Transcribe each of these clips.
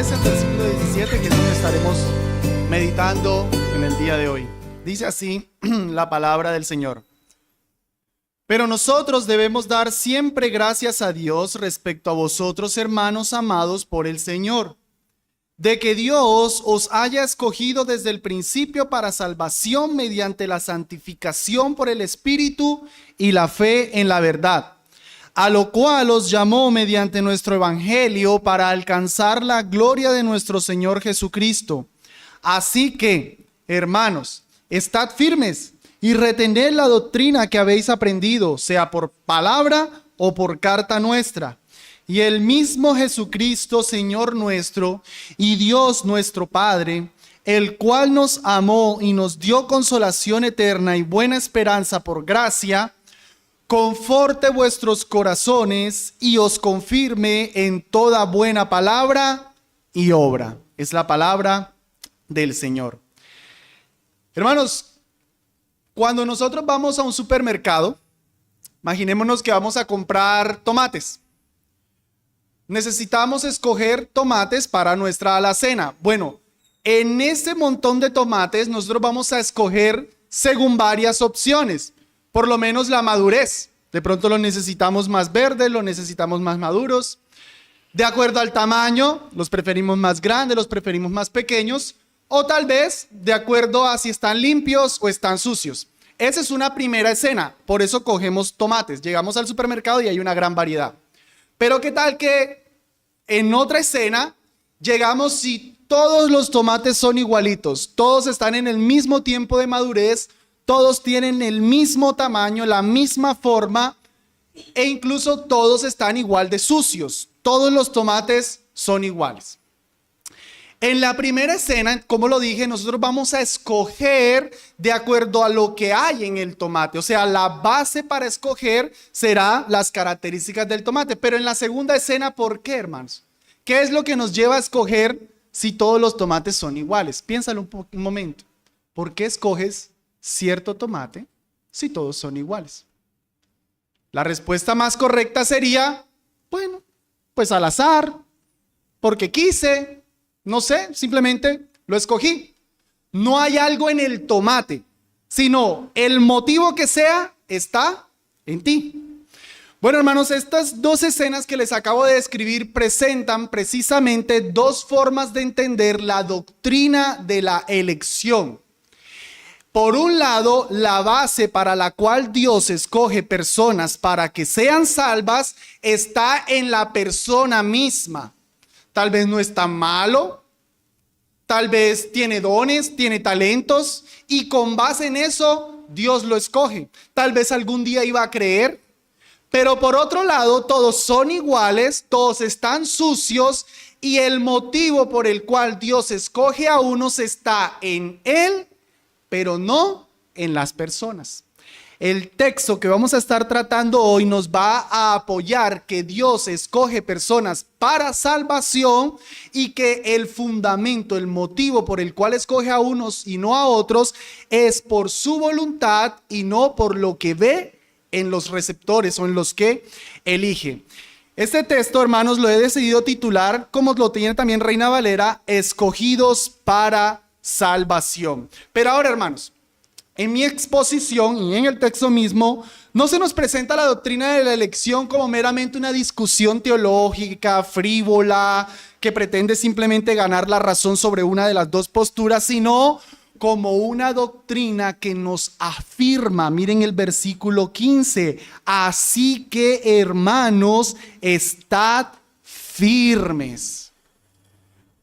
13 al versículo 17, que es donde estaremos meditando en el día de hoy. Dice así la palabra del Señor. Pero nosotros debemos dar siempre gracias a Dios respecto a vosotros, hermanos amados por el Señor, de que Dios os haya escogido desde el principio para salvación mediante la santificación por el Espíritu y la fe en la verdad, a lo cual os llamó mediante nuestro Evangelio para alcanzar la gloria de nuestro Señor Jesucristo. Así que, hermanos, estad firmes y retened la doctrina que habéis aprendido, sea por palabra o por carta nuestra. Y el mismo Jesucristo, Señor nuestro, y Dios nuestro Padre, el cual nos amó y nos dio consolación eterna y buena esperanza por gracia, conforte vuestros corazones y os confirme en toda buena palabra y obra. Es la palabra del Señor. Hermanos, cuando nosotros vamos a un supermercado, imaginémonos que vamos a comprar tomates. Necesitamos escoger tomates para nuestra alacena. Bueno, en ese montón de tomates nosotros vamos a escoger según varias opciones, por lo menos la madurez. De pronto los necesitamos más verdes, los necesitamos más maduros. De acuerdo al tamaño, los preferimos más grandes, los preferimos más pequeños, o tal vez de acuerdo a si están limpios o están sucios. Esa es una primera escena, por eso cogemos tomates. Llegamos al supermercado y hay una gran variedad. Pero ¿qué tal que en otra escena llegamos y todos los tomates son igualitos? Todos están en el mismo tiempo de madurez, todos tienen el mismo tamaño, la misma forma e incluso todos están igual de sucios. Todos los tomates son iguales. En la primera escena, como lo dije, nosotros vamos a escoger de acuerdo a lo que hay en el tomate. O sea, la base para escoger será las características del tomate. Pero en la segunda escena, ¿por qué, hermanos? ¿Qué es lo que nos lleva a escoger si todos los tomates son iguales? Piénsalo un momento. ¿Por qué escoges cierto tomate si todos son iguales? La respuesta más correcta sería, bueno, pues al azar, porque quise. No sé, simplemente lo escogí. No hay algo en el tomate, sino el motivo que sea está en ti. Bueno, hermanos, estas dos escenas que les acabo de describir presentan precisamente dos formas de entender la doctrina de la elección. Por un lado, la base para la cual Dios escoge personas para que sean salvas está en la persona misma. Tal vez no es tan malo, tal vez tiene dones, tiene talentos y con base en eso Dios lo escoge. Tal vez algún día iba a creer, pero por otro lado todos son iguales, todos están sucios y el motivo por el cual Dios escoge a unos está en Él, pero no en las personas. El texto que vamos a estar tratando hoy nos va a apoyar que Dios escoge personas para salvación y que el fundamento, el motivo por el cual escoge a unos y no a otros es por su voluntad y no por lo que ve en los receptores o en los que elige. Este texto, hermanos, lo he decidido titular, como lo tiene también Reina Valera, Escogidos para salvación. Pero ahora, hermanos, en mi exposición y en el texto mismo, no se nos presenta la doctrina de la elección como meramente una discusión teológica, frívola, que pretende simplemente ganar la razón sobre una de las dos posturas, sino como una doctrina que nos afirma, miren el versículo 15, así que hermanos, estad firmes.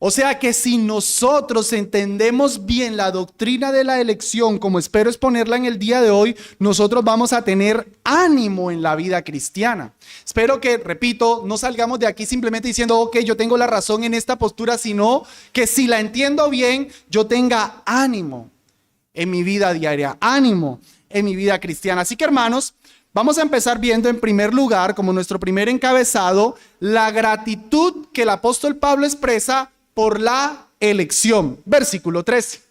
O sea que si nosotros entendemos bien la doctrina de la elección, como espero exponerla en el día de hoy, nosotros vamos a tener ánimo en la vida cristiana. Espero que, repito, no salgamos de aquí simplemente diciendo, ok, yo tengo la razón en esta postura, sino que si la entiendo bien, yo tenga ánimo en mi vida diaria, ánimo en mi vida cristiana. Así que, hermanos, vamos a empezar viendo en primer lugar, como nuestro primer encabezado, la gratitud que el apóstol Pablo expresa por la elección. Versículo 13.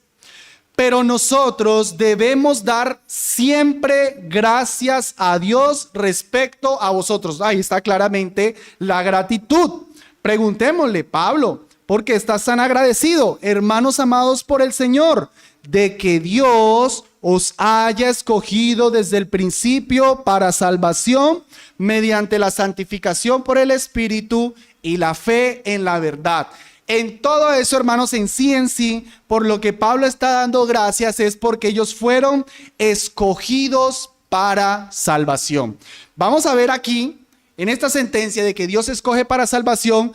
Pero nosotros debemos dar siempre gracias a Dios respecto a vosotros. Ahí está claramente la gratitud. Preguntémosle, Pablo, ¿Por qué estás tan agradecido, hermanos amados por el Señor, de que Dios os haya escogido desde el principio para salvación mediante la santificación por el Espíritu y la fe en la verdad? En todo eso, hermanos, en sí, por lo que Pablo está dando gracias es porque ellos fueron escogidos para salvación. Vamos a ver aquí, en esta sentencia de que Dios escoge para salvación,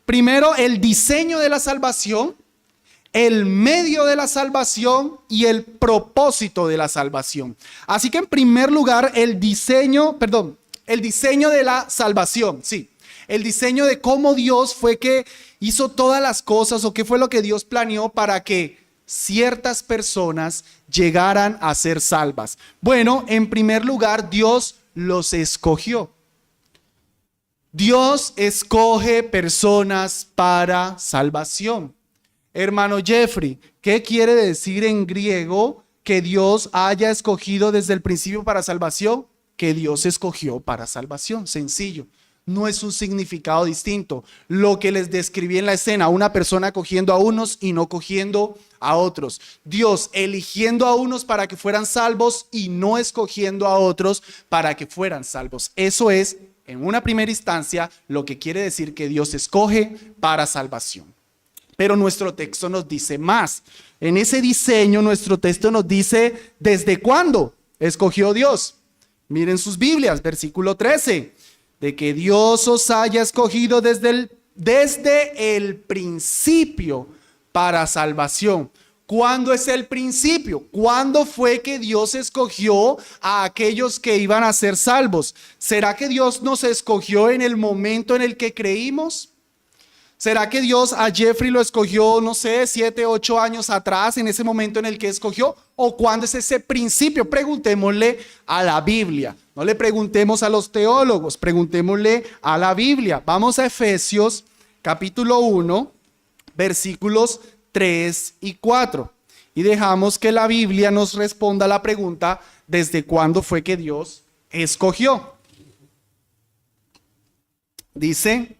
primero el diseño de la salvación, el medio de la salvación y el propósito de la salvación. Así que en primer lugar, el diseño de la salvación, sí. El diseño de cómo Dios fue que hizo todas las cosas o qué fue lo que Dios planeó para que ciertas personas llegaran a ser salvas. Bueno, en primer lugar, Dios los escogió. Dios escoge personas para salvación. Hermano Jeffrey, ¿qué quiere decir en griego que Dios haya escogido desde el principio para salvación? Que Dios escogió para salvación, sencillo. No es un significado distinto. Lo que les describí en la escena, una persona cogiendo a unos y no cogiendo a otros. Dios eligiendo a unos para que fueran salvos y no escogiendo a otros para que fueran salvos. Eso es, en una primera instancia, lo que quiere decir que Dios escoge para salvación. Pero nuestro texto nos dice más. En ese diseño, nuestro texto nos dice ¿desde cuándo escogió Dios? Miren sus Biblias, versículo 13. De que Dios os haya escogido desde el principio para salvación. ¿Cuándo es el principio? ¿Cuándo fue que Dios escogió a aquellos que iban a ser salvos? ¿Será que Dios nos escogió en el momento en el que creímos? ¿Será que Dios a Jeffrey lo escogió, no sé, 7, 8 años atrás, en ese momento en el que escogió? ¿O cuándo es ese principio? Preguntémosle a la Biblia. No le preguntemos a los teólogos, preguntémosle a la Biblia. Vamos a Efesios capítulo 1, versículos 3 y 4. Y dejamos que la Biblia nos responda la pregunta, ¿desde cuándo fue que Dios escogió? Dice...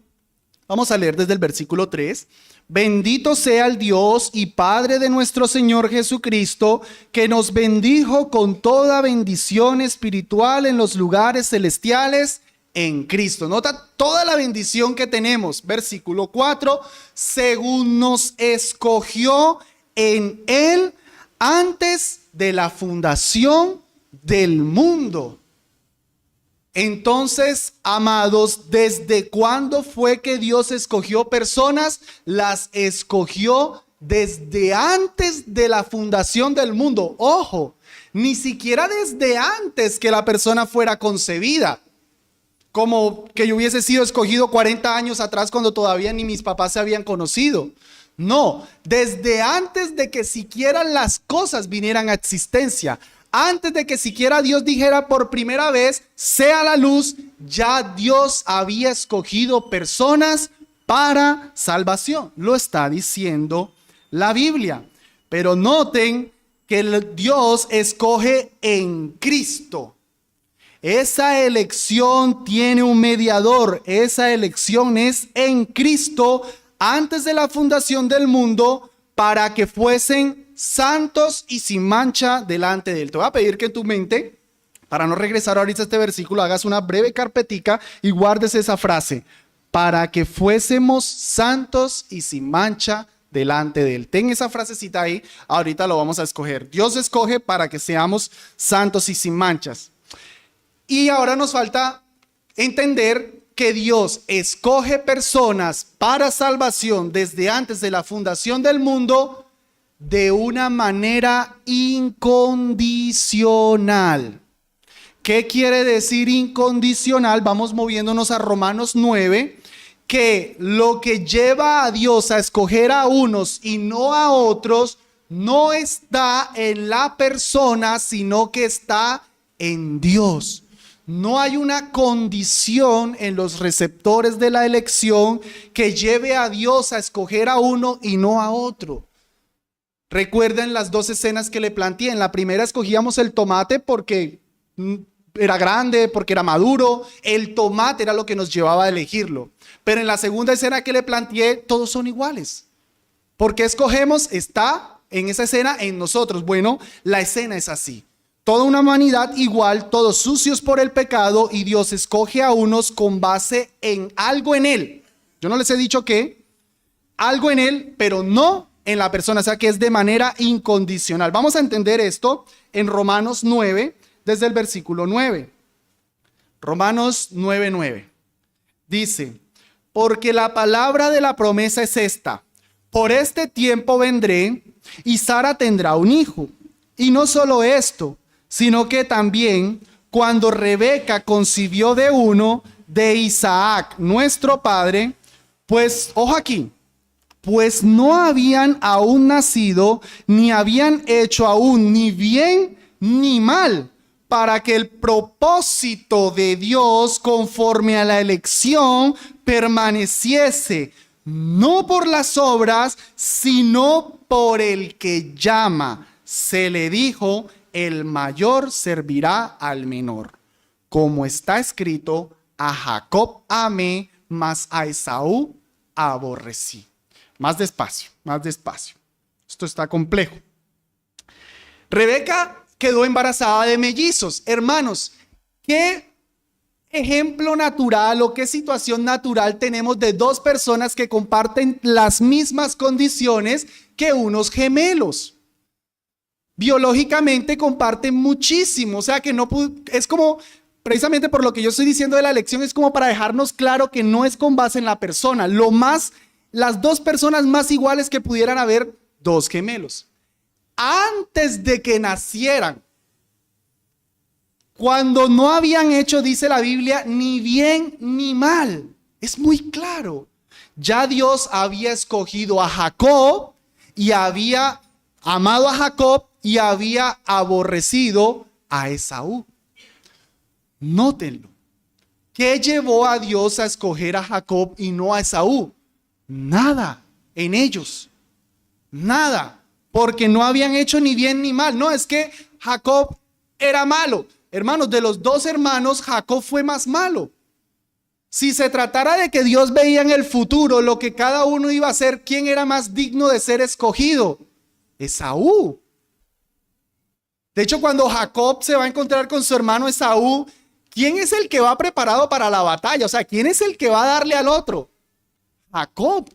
Vamos a leer desde el versículo 3. Bendito sea el Dios y Padre de nuestro Señor Jesucristo, que nos bendijo con toda bendición espiritual en los lugares celestiales en Cristo. Nota toda la bendición que tenemos. Versículo 4. Según nos escogió en Él antes de la fundación del mundo. Entonces, amados, ¿desde cuándo fue que Dios escogió personas? Las escogió desde antes de la fundación del mundo. Ojo, ni siquiera desde antes que la persona fuera concebida. Como que yo hubiese sido escogido 40 años atrás cuando todavía ni mis papás se habían conocido. No, desde antes de que siquiera las cosas vinieran a existencia. Antes de que siquiera Dios dijera por primera vez, sea la luz, ya Dios había escogido personas para salvación. Lo está diciendo la Biblia. Pero noten que Dios escoge en Cristo. Esa elección tiene un mediador. Esa elección es en Cristo antes de la fundación del mundo para que fuesen santos y sin mancha delante de Él. Te voy a pedir que en tu mente, para no regresar ahorita a este versículo, hagas una breve carpetica y guardes esa frase. Para que fuésemos santos y sin mancha delante de Él. Ten esa frasecita ahí, ahorita lo vamos a escoger. Dios escoge para que seamos santos y sin manchas. Y ahora nos falta entender que Dios escoge personas para salvación desde antes de la fundación del mundo de una manera incondicional. ¿Qué quiere decir incondicional? Vamos moviéndonos a Romanos 9, que lo que lleva a Dios a escoger a unos y no a otros no está en la persona, sino que está en Dios. No hay una condición en los receptores de la elección que lleve a Dios a escoger a uno y no a otro. Recuerden las dos escenas que le planteé. En la primera escogíamos el tomate porque era grande, porque era maduro. El tomate era lo que nos llevaba a elegirlo. Pero en la segunda escena que le planteé, todos son iguales. ¿Por qué escogemos? Está en esa escena en nosotros. Bueno, la escena es así. Toda una humanidad igual, todos sucios por el pecado, y Dios escoge a unos con base en algo en él. Yo no les he dicho qué, algo en él, pero no en la persona, o sea que es de manera incondicional. Vamos a entender esto en Romanos 9, desde el versículo 9. Romanos 9:9. Dice, porque la palabra de la promesa es esta: por este tiempo vendré y Sara tendrá un hijo. Y no solo esto, sino que también cuando Rebeca concibió de uno, de Isaac, nuestro padre, pues, ojo aquí, pues no habían aún nacido, ni habían hecho aún ni bien ni mal, para que el propósito de Dios conforme a la elección permaneciese, no por las obras, sino por el que llama. Se le dijo, el mayor servirá al menor. Como está escrito, a Jacob amé, mas a Esaú aborrecí. Más despacio, más despacio. Esto está complejo. Rebeca quedó embarazada de mellizos. Hermanos, ¿qué ejemplo natural o qué situación natural tenemos de dos personas que comparten las mismas condiciones que unos gemelos? Biológicamente comparten muchísimo, o sea que no es como, precisamente por lo que yo estoy diciendo de la elección, es como para dejarnos claro que no es con base en la persona. Las dos personas más iguales que pudieran haber, dos gemelos. Antes de que nacieran, cuando no habían hecho, dice la Biblia, ni bien ni mal. Es muy claro. Ya Dios había escogido a Jacob y había amado a Jacob y había aborrecido a Esaú. Nótenlo. ¿Qué llevó a Dios a escoger a Jacob y no a Esaú? Nada en ellos. Nada. Porque no habían hecho ni bien ni mal. No, es que Jacob era malo. Hermanos, de los dos hermanos, Jacob fue más malo. Si se tratara de que Dios veía en el futuro lo que cada uno iba a hacer, ¿quién era más digno de ser escogido? Esaú. De hecho, cuando Jacob se va a encontrar con su hermano Esaú, ¿quién es el que va preparado para la batalla? O sea, ¿quién es el que va a darle al otro? Jacob.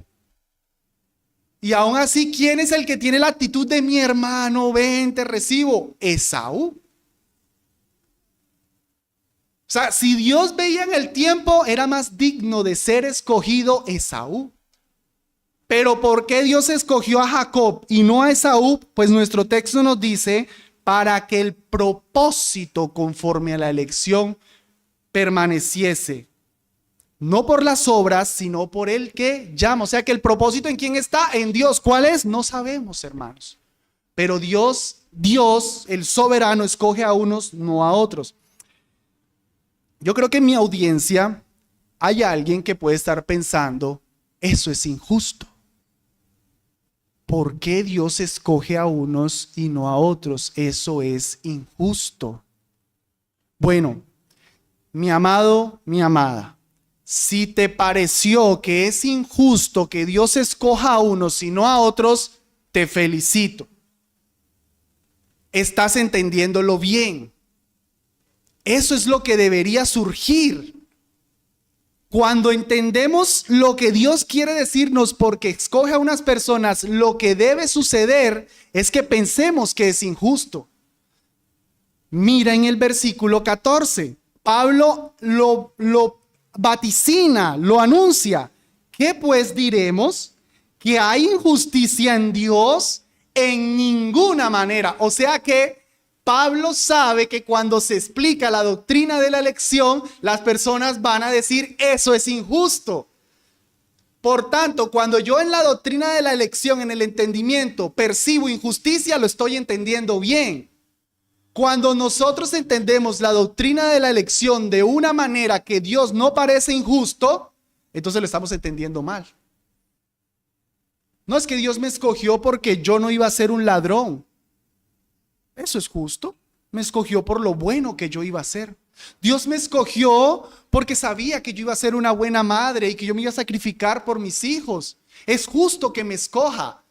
Y aún así, ¿quién es el que tiene la actitud de mi hermano? Ven, te recibo. Esaú. O sea, si Dios veía en el tiempo, era más digno de ser escogido Esaú. Pero ¿por qué Dios escogió a Jacob y no a Esaú? Pues nuestro texto nos dice, para que el propósito conforme a la elección permaneciese. No por las obras, sino por el que llama. O sea que el propósito ¿en quién está? En Dios. ¿Cuál es? No sabemos, hermanos. Pero Dios, el soberano, escoge a unos, no a otros. Yo creo que en mi audiencia hay alguien que puede estar pensando, eso es injusto. ¿Por qué Dios escoge a unos y no a otros? Eso es injusto. Bueno, mi amado, mi amada, si te pareció que es injusto que Dios escoja a unos y no a otros, te felicito. Estás entendiéndolo bien. Eso es lo que debería surgir. Cuando entendemos lo que Dios quiere decirnos porque escoge a unas personas, lo que debe suceder es que pensemos que es injusto. Mira en el versículo 14. Pablo lo vaticina, lo anuncia. ¿Qué pues diremos? ¿Que hay injusticia en Dios? En ninguna manera. O sea que Pablo sabe que cuando se explica la doctrina de la elección, las personas van a decir, eso es injusto. Por tanto, cuando yo en la doctrina de la elección, en el entendimiento, percibo injusticia, lo estoy entendiendo bien. Cuando nosotros entendemos la doctrina de la elección de una manera que Dios no parece injusto, entonces lo estamos entendiendo mal. No es que Dios me escogió porque yo no iba a ser un ladrón. Eso es justo. Me escogió por lo bueno que yo iba a ser. Dios me escogió porque sabía que yo iba a ser una buena madre y que yo me iba a sacrificar por mis hijos. Es justo que me escoja.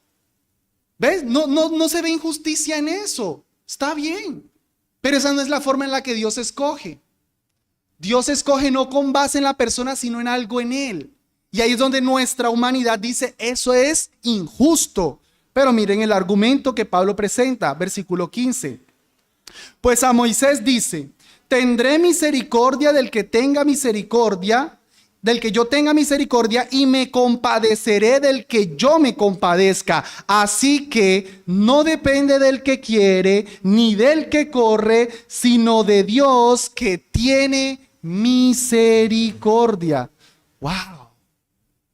¿Ves? No se ve injusticia en eso. Está bien. Pero esa no es la forma en la que Dios escoge. Dios escoge no con base en la persona, sino en algo en él. Y ahí es donde nuestra humanidad dice, eso es injusto. Pero miren el argumento que Pablo presenta, versículo 15. Pues a Moisés dice, tendré misericordia del que tenga misericordia, del que yo tenga misericordia, y me compadeceré del que yo me compadezca. Así que no depende del que quiere, ni del que corre, sino de Dios que tiene misericordia. ¡Wow!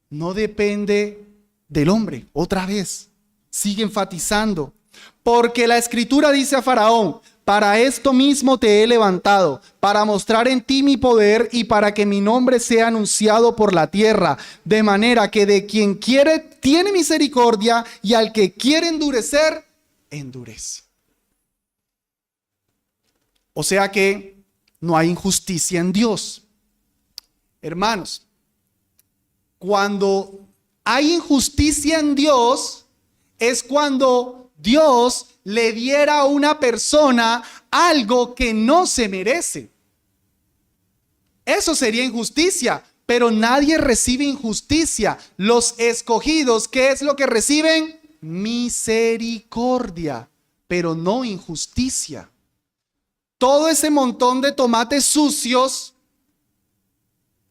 No depende del hombre. Otra vez, sigue enfatizando. Porque la Escritura dice a Faraón, para esto mismo te he levantado, para mostrar en ti mi poder y para que mi nombre sea anunciado por la tierra, de manera que de quien quiere tiene misericordia y al que quiere endurecer, endurece. O sea que no hay injusticia en Dios. Hermanos, cuando hay injusticia en Dios, es cuando Dios le diera a una persona algo que no se merece. Eso sería injusticia, pero nadie recibe injusticia. Los escogidos, ¿qué es lo que reciben? Misericordia, pero no injusticia. Todo ese montón de tomates sucios,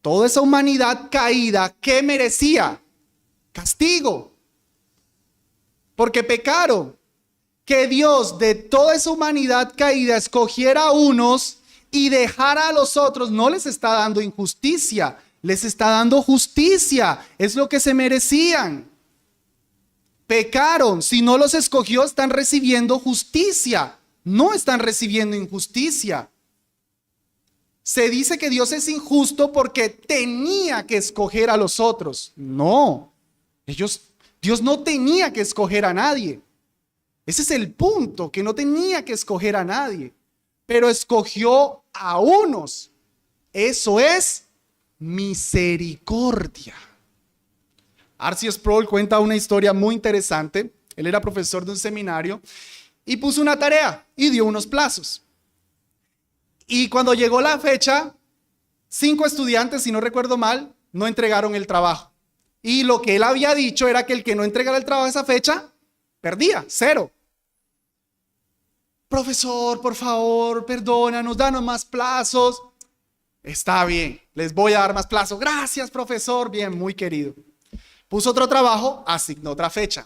toda esa humanidad caída, ¿qué merecía? Castigo, porque pecaron. Que Dios de toda esa humanidad caída escogiera a unos y dejara a los otros, no les está dando injusticia, les está dando justicia, es lo que se merecían. Pecaron, si no los escogió están recibiendo justicia, no están recibiendo injusticia. Se dice que Dios es injusto porque tenía que escoger a los otros. No, Dios no tenía que escoger a nadie. Ese es el punto, que no tenía que escoger a nadie, pero escogió a unos. Eso es misericordia. R.C. Sproul cuenta una historia muy interesante. Él era profesor de un seminario y puso una tarea y dio unos plazos. Y cuando llegó la fecha, 5 estudiantes, si no recuerdo mal, no entregaron el trabajo. Y lo que él había dicho era que el que no entregara el trabajo a esa fecha, perdía, 0. Profesor, por favor, perdónanos, danos más plazos. Está bien, les voy a dar más plazos. Gracias, profesor. Bien, muy querido. Puso otro trabajo, asignó otra fecha.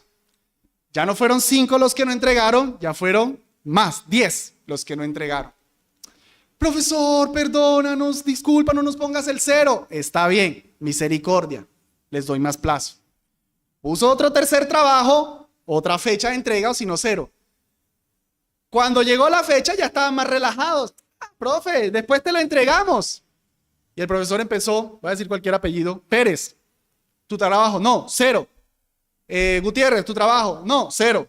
Ya no fueron 5 los que no entregaron, ya fueron más, 10 los que no entregaron. Profesor, perdónanos, disculpa, no nos pongas el 0. Está bien, misericordia, les doy más plazo. Puso otro tercer trabajo, otra fecha de entrega, o si no 0. Cuando llegó la fecha ya estaban más relajados. Profe, después te la entregamos. Y el profesor empezó, voy a decir cualquier apellido, Pérez, tu trabajo, no, 0. Gutiérrez, tu trabajo, no, 0.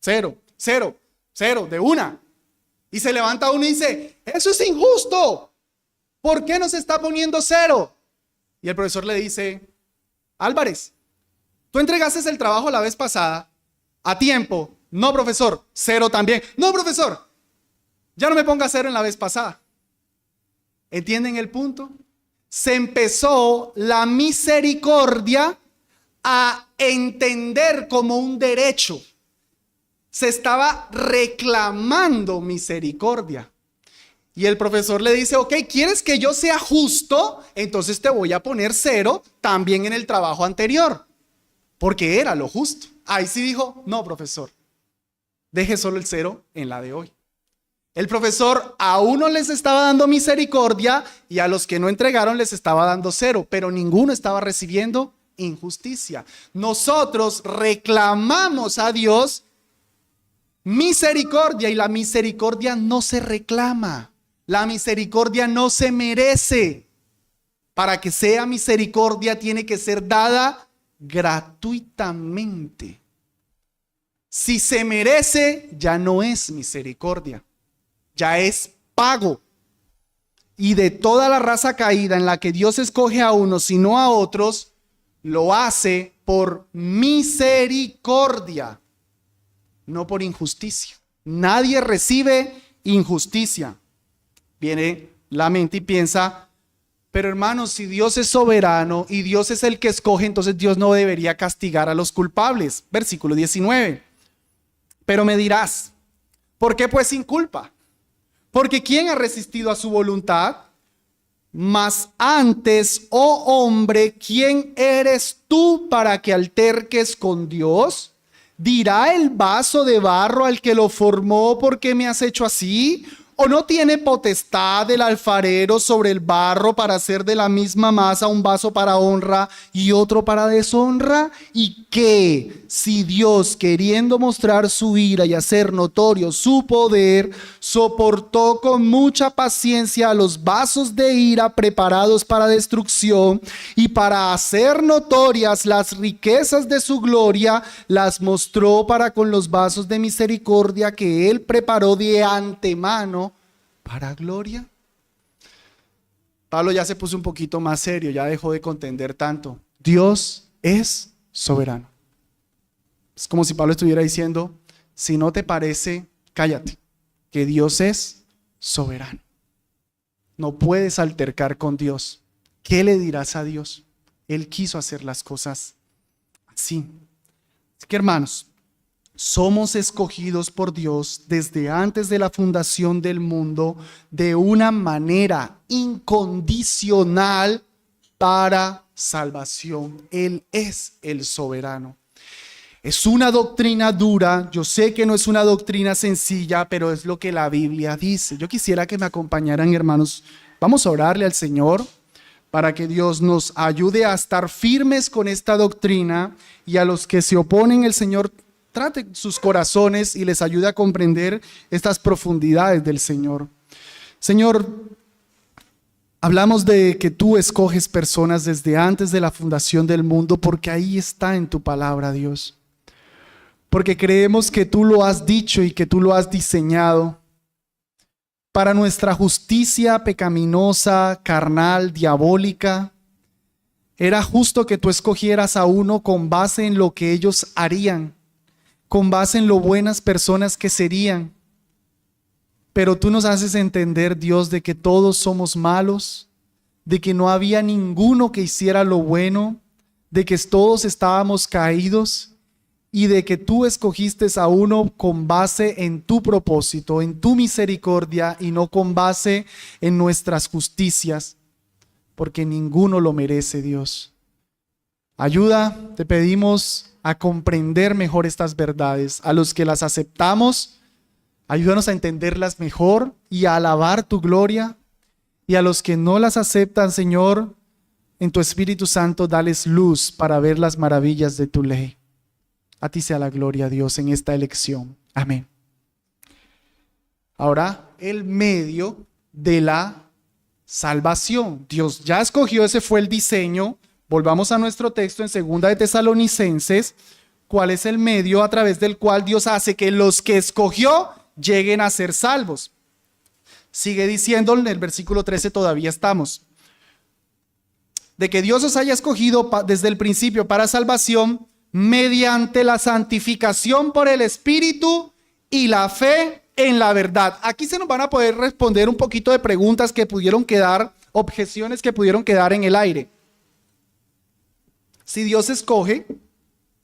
0, 0, 0, de una. Y se levanta uno y dice, eso es injusto. ¿Por qué nos está poniendo 0? Y el profesor le dice, Álvarez, tú entregaste el trabajo la vez pasada a tiempo. No, profesor, 0 también. No, profesor, ya no me ponga 0 en la vez pasada. ¿Entienden el punto? Se empezó la misericordia a entender como un derecho. Se estaba reclamando misericordia. Y el profesor le dice, ok, ¿quieres que yo sea justo? Entonces te voy a poner 0 también en el trabajo anterior. Porque era lo justo. Ahí sí dijo, no, profesor. Deje solo el 0 en la de hoy. El profesor a uno les estaba dando misericordia y a los que no entregaron les estaba dando 0, pero ninguno estaba recibiendo injusticia. Nosotros reclamamos a Dios misericordia y la misericordia no se reclama. La misericordia no se merece. Para que sea misericordia tiene que ser dada gratuitamente. Si se merece, ya no es misericordia, ya es pago. Y de toda la raza caída en la que Dios escoge a unos y no a otros, lo hace por misericordia. no por injusticia. Nadie recibe injusticia. Viene la mente y piensa, pero hermanos, si Dios es soberano y Dios es el que escoge, entonces Dios no debería castigar a los culpables. Versículo 19. Pero me dirás, ¿por qué pues sin culpa? Porque ¿quién ha resistido a su voluntad? Mas antes, oh hombre, ¿quién eres tú para que alterques con Dios? ¿Dirá el vaso de barro al que lo formó, por qué me has hecho así? ¿O no tiene potestad el alfarero sobre el barro para hacer de la misma masa un vaso para honra y otro para deshonra? ¿Y qué si Dios, queriendo mostrar su ira y hacer notorio su poder, soportó con mucha paciencia los vasos de ira preparados para destrucción, y para hacer notorias las riquezas de su gloria, las mostró para con los vasos de misericordia que él preparó de antemano para gloria? Pablo ya se puso un poquito más serio, ya dejó de contender tanto. Dios es soberano. Es como si Pablo estuviera diciendo, si no te parece, cállate, que Dios es soberano. No puedes altercar con Dios. ¿Qué le dirás a Dios? Él quiso hacer las cosas así. Así que, hermanos, somos escogidos por Dios desde antes de la fundación del mundo de una manera incondicional para salvación. Él es el soberano. Es una doctrina dura, yo sé que no es una doctrina sencilla, pero es lo que la Biblia dice. Yo quisiera que me acompañaran, hermanos. Vamos a orarle al Señor para que Dios nos ayude a estar firmes con esta doctrina, y a los que se oponen, el Señor trate sus corazones y les ayude a comprender estas profundidades del Señor. Señor, hablamos de que tú escoges personas desde antes de la fundación del mundo, porque ahí está en tu palabra, Dios. Porque creemos que tú lo has dicho y que tú lo has diseñado para nuestra justicia pecaminosa, carnal, diabólica. Era justo que tú escogieras a uno con base en lo que ellos harían, con base en lo buenas personas que serían. Pero tú nos haces entender, Dios, de que todos somos malos, de que no había ninguno que hiciera lo bueno, de que todos estábamos caídos, y de que tú escogiste a uno con base en tu propósito, en tu misericordia, y no con base en nuestras justicias, porque ninguno lo merece, Dios. Ayuda, te pedimos, a comprender mejor estas verdades. A los que las aceptamos, ayúdanos a entenderlas mejor y a alabar tu gloria. Y a los que no las aceptan, Señor, en tu Espíritu Santo, dales luz para ver las maravillas de tu ley. A ti sea la gloria, Dios, en esta elección. Amén. Ahora, el medio de la salvación. Dios ya escogió, ese fue el diseño. Volvamos a nuestro texto en 2 de Tesalonicenses. ¿Cuál es el medio a través del cual Dios hace que los que escogió lleguen a ser salvos? Sigue diciendo en el versículo 13, todavía estamos. De que Dios os haya escogido desde el principio para salvación, mediante la santificación por el Espíritu y la fe en la verdad. Aquí se nos van a poder responder un poquito de preguntas que pudieron quedar, objeciones que pudieron quedar en el aire. Si Dios escoge,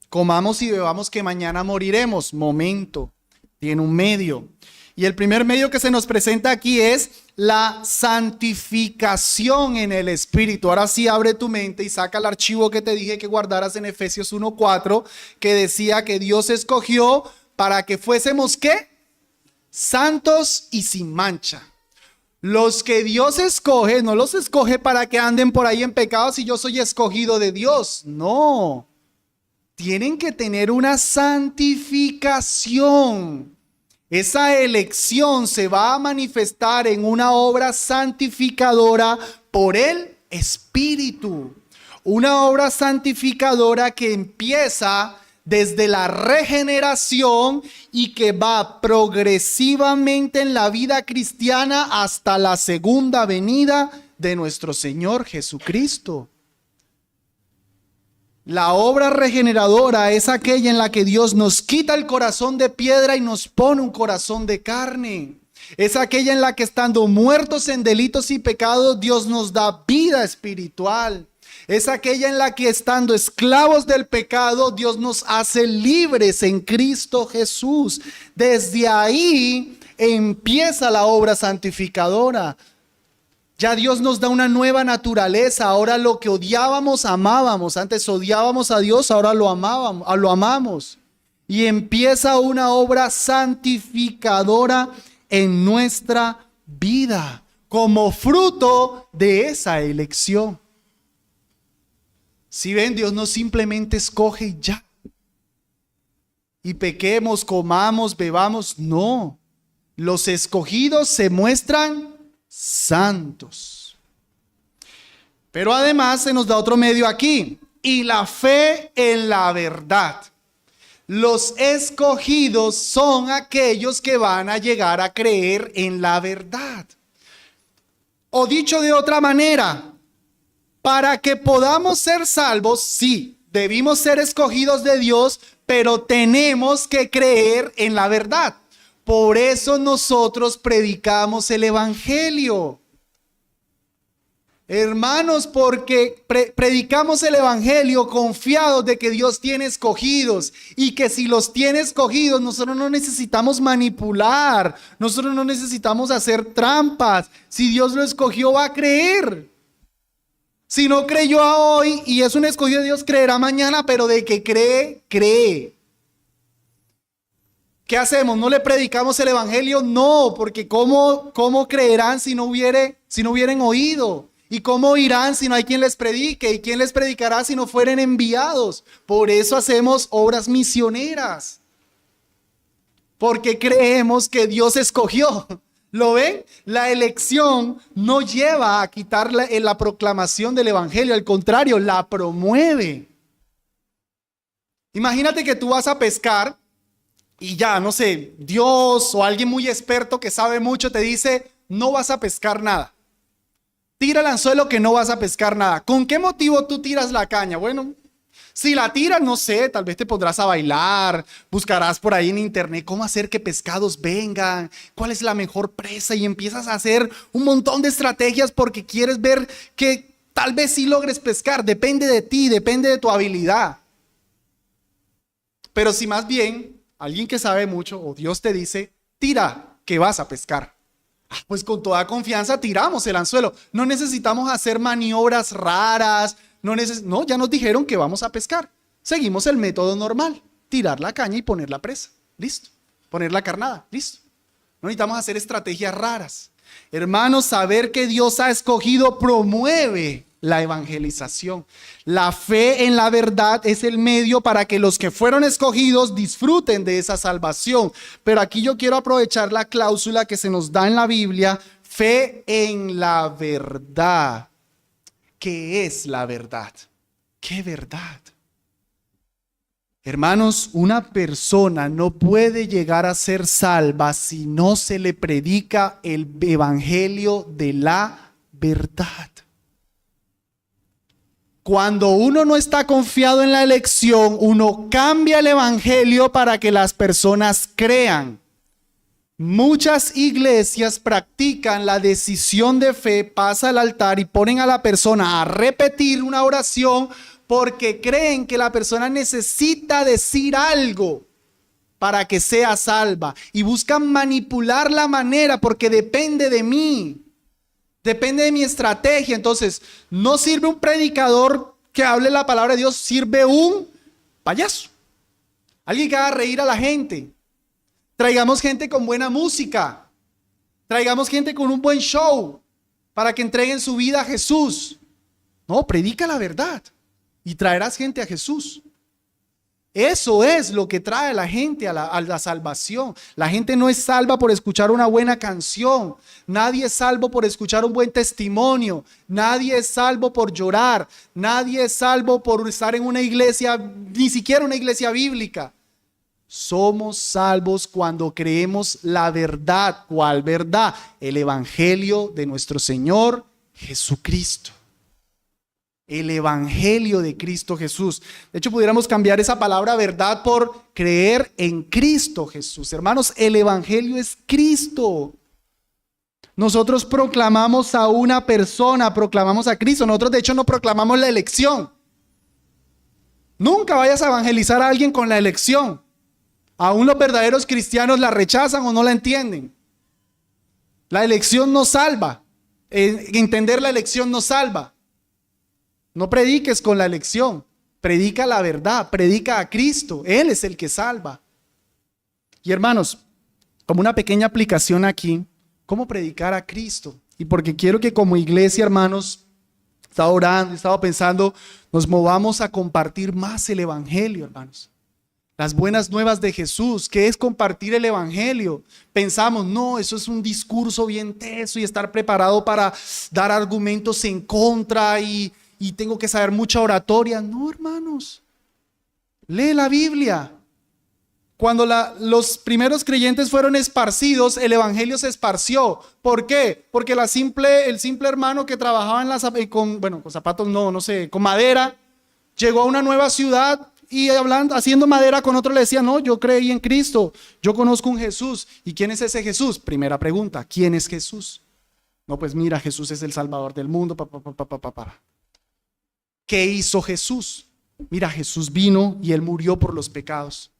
comamos y bebamos que mañana moriremos. Momento, tiene un medio. Y el primer medio que se nos presenta aquí es la santificación en el Espíritu. Ahora sí, abre tu mente y saca el archivo que te dije que guardaras en Efesios 1:4, que decía que Dios escogió para que fuésemos, ¿qué? Santos y sin mancha. Los que Dios escoge, no los escoge para que anden por ahí en pecado si yo soy escogido de Dios. No. Tienen que tener una santificación. Esa elección se va a manifestar en una obra santificadora por el Espíritu. Una obra santificadora que empieza desde la regeneración y que va progresivamente en la vida cristiana hasta la segunda venida de nuestro Señor Jesucristo. La obra regeneradora es aquella en la que Dios nos quita el corazón de piedra y nos pone un corazón de carne. Es aquella en la que, estando muertos en delitos y pecados, Dios nos da vida espiritual. Es aquella en la que, estando esclavos del pecado, Dios nos hace libres en Cristo Jesús. Desde ahí empieza la obra santificadora. Ya Dios nos da una nueva naturaleza. Ahora lo que odiábamos, amábamos. Antes odiábamos a Dios, ahora lo amamos. Y empieza una obra santificadora en nuestra vida, como fruto de esa elección. Si ven, Dios no simplemente escoge y ya. Y pequemos, comamos, bebamos. No. Los escogidos se muestran santos. Pero además se nos da otro medio aquí. Y la fe en la verdad. Los escogidos son aquellos que van a llegar a creer en la verdad. O dicho de otra manera, para que podamos ser salvos, sí, debimos ser escogidos de Dios, pero tenemos que creer en la verdad. Por eso nosotros predicamos el evangelio. Hermanos, porque predicamos el evangelio confiados de que Dios tiene escogidos y que si los tiene escogidos, nosotros no necesitamos manipular, nosotros no necesitamos hacer trampas. Si Dios lo escogió, va a creer. Si no creyó hoy y es un escogido de Dios, creerá mañana, pero de que cree, cree. ¿Qué hacemos? ¿No le predicamos el evangelio? No, porque ¿cómo creerán si no hubieran oído? ¿Y cómo oirán si no hay quien les predique? ¿Y quién les predicará si no fueren enviados? Por eso hacemos obras misioneras. Porque creemos que Dios escogió. ¿Lo ven? La elección no lleva a quitar la proclamación del evangelio. Al contrario, la promueve. Imagínate que tú vas a pescar y ya, no sé, Dios o alguien muy experto que sabe mucho te dice, no vas a pescar nada. Tira el anzuelo que no vas a pescar nada. ¿Con qué motivo tú tiras la caña? Bueno, si la tiras, no sé, tal vez te pondrás a bailar, buscarás por ahí en internet cómo hacer que pescados vengan, cuál es la mejor presa y empiezas a hacer un montón de estrategias porque quieres ver que tal vez sí logres pescar. Depende de ti, depende de tu habilidad. Pero si más bien alguien que sabe mucho o Dios te dice, tira que vas a pescar. Pues con toda confianza tiramos el anzuelo. No necesitamos hacer maniobras raras. No, ya nos dijeron que vamos a pescar. Seguimos el método normal. Tirar la caña y poner la presa. Listo. Poner la carnada. Listo. No necesitamos hacer estrategias raras. Hermanos, saber que Dios ha escogido promueve la evangelización. La fe en la verdad es el medio para que los que fueron escogidos disfruten de esa salvación. Pero aquí yo quiero aprovechar la cláusula que se nos da en la Biblia, fe en la verdad. ¿Qué es la verdad? ¿Qué verdad? Hermanos, una persona no puede llegar a ser salva si no se le predica el evangelio de la verdad. Cuando uno no está confiado en la elección, uno cambia el evangelio para que las personas crean. Muchas iglesias practican la decisión de fe, pasa al altar y ponen a la persona a repetir una oración porque creen que la persona necesita decir algo para que sea salva y buscan manipular la manera porque depende de mí. Depende de mi estrategia. Entonces, no sirve un predicador que hable la palabra de Dios, sirve un payaso. Alguien que haga reír a la gente. Traigamos gente con buena música. Traigamos gente con un buen show para que entreguen su vida a Jesús. No, predica la verdad y traerás gente a Jesús. Eso es lo que trae a la gente a la salvación. La gente no es salva por escuchar una buena canción. Nadie es salvo por escuchar un buen testimonio. Nadie es salvo por llorar. Nadie es salvo por estar en una iglesia, ni siquiera una iglesia bíblica. Somos salvos cuando creemos la verdad. ¿Cuál verdad? El evangelio de nuestro Señor Jesucristo. el evangelio de Cristo Jesús. De hecho, pudiéramos cambiar esa palabra verdad por creer en Cristo Jesús. Hermanos, el evangelio es Cristo. Nosotros proclamamos a una persona, proclamamos a Cristo. Nosotros de hecho no proclamamos la elección. Nunca vayas a evangelizar a alguien con la elección. Aún los verdaderos cristianos la rechazan o no la entienden. La elección no salva. Entender la elección no salva. No prediques con la elección. Predica la verdad, predica a Cristo. Él es el que salva. Y hermanos, como una pequeña aplicación aquí, ¿cómo predicar a Cristo? Y porque quiero que como iglesia, hermanos, estaba orando, estaba pensando, nos movamos a compartir más el evangelio, hermanos. Las buenas nuevas de Jesús, ¿qué es compartir el evangelio? Pensamos, no, eso es un discurso bien teso y estar preparado para dar argumentos en contra y tengo que saber mucha oratoria. No, hermanos, lee la Biblia. Cuando los primeros creyentes fueron esparcidos, el evangelio se esparció. ¿Por qué? Porque el simple hermano que trabajaba con zapatos, con madera, llegó a una nueva ciudad y haciendo madera con otro le decía, no, yo creí en Cristo, yo conozco un Jesús. ¿Y quién es ese Jesús? Primera pregunta, ¿quién es Jesús? No, pues mira, Jesús es el Salvador del mundo. ¿Qué hizo Jesús? Mira, Jesús vino y Él murió por los pecados.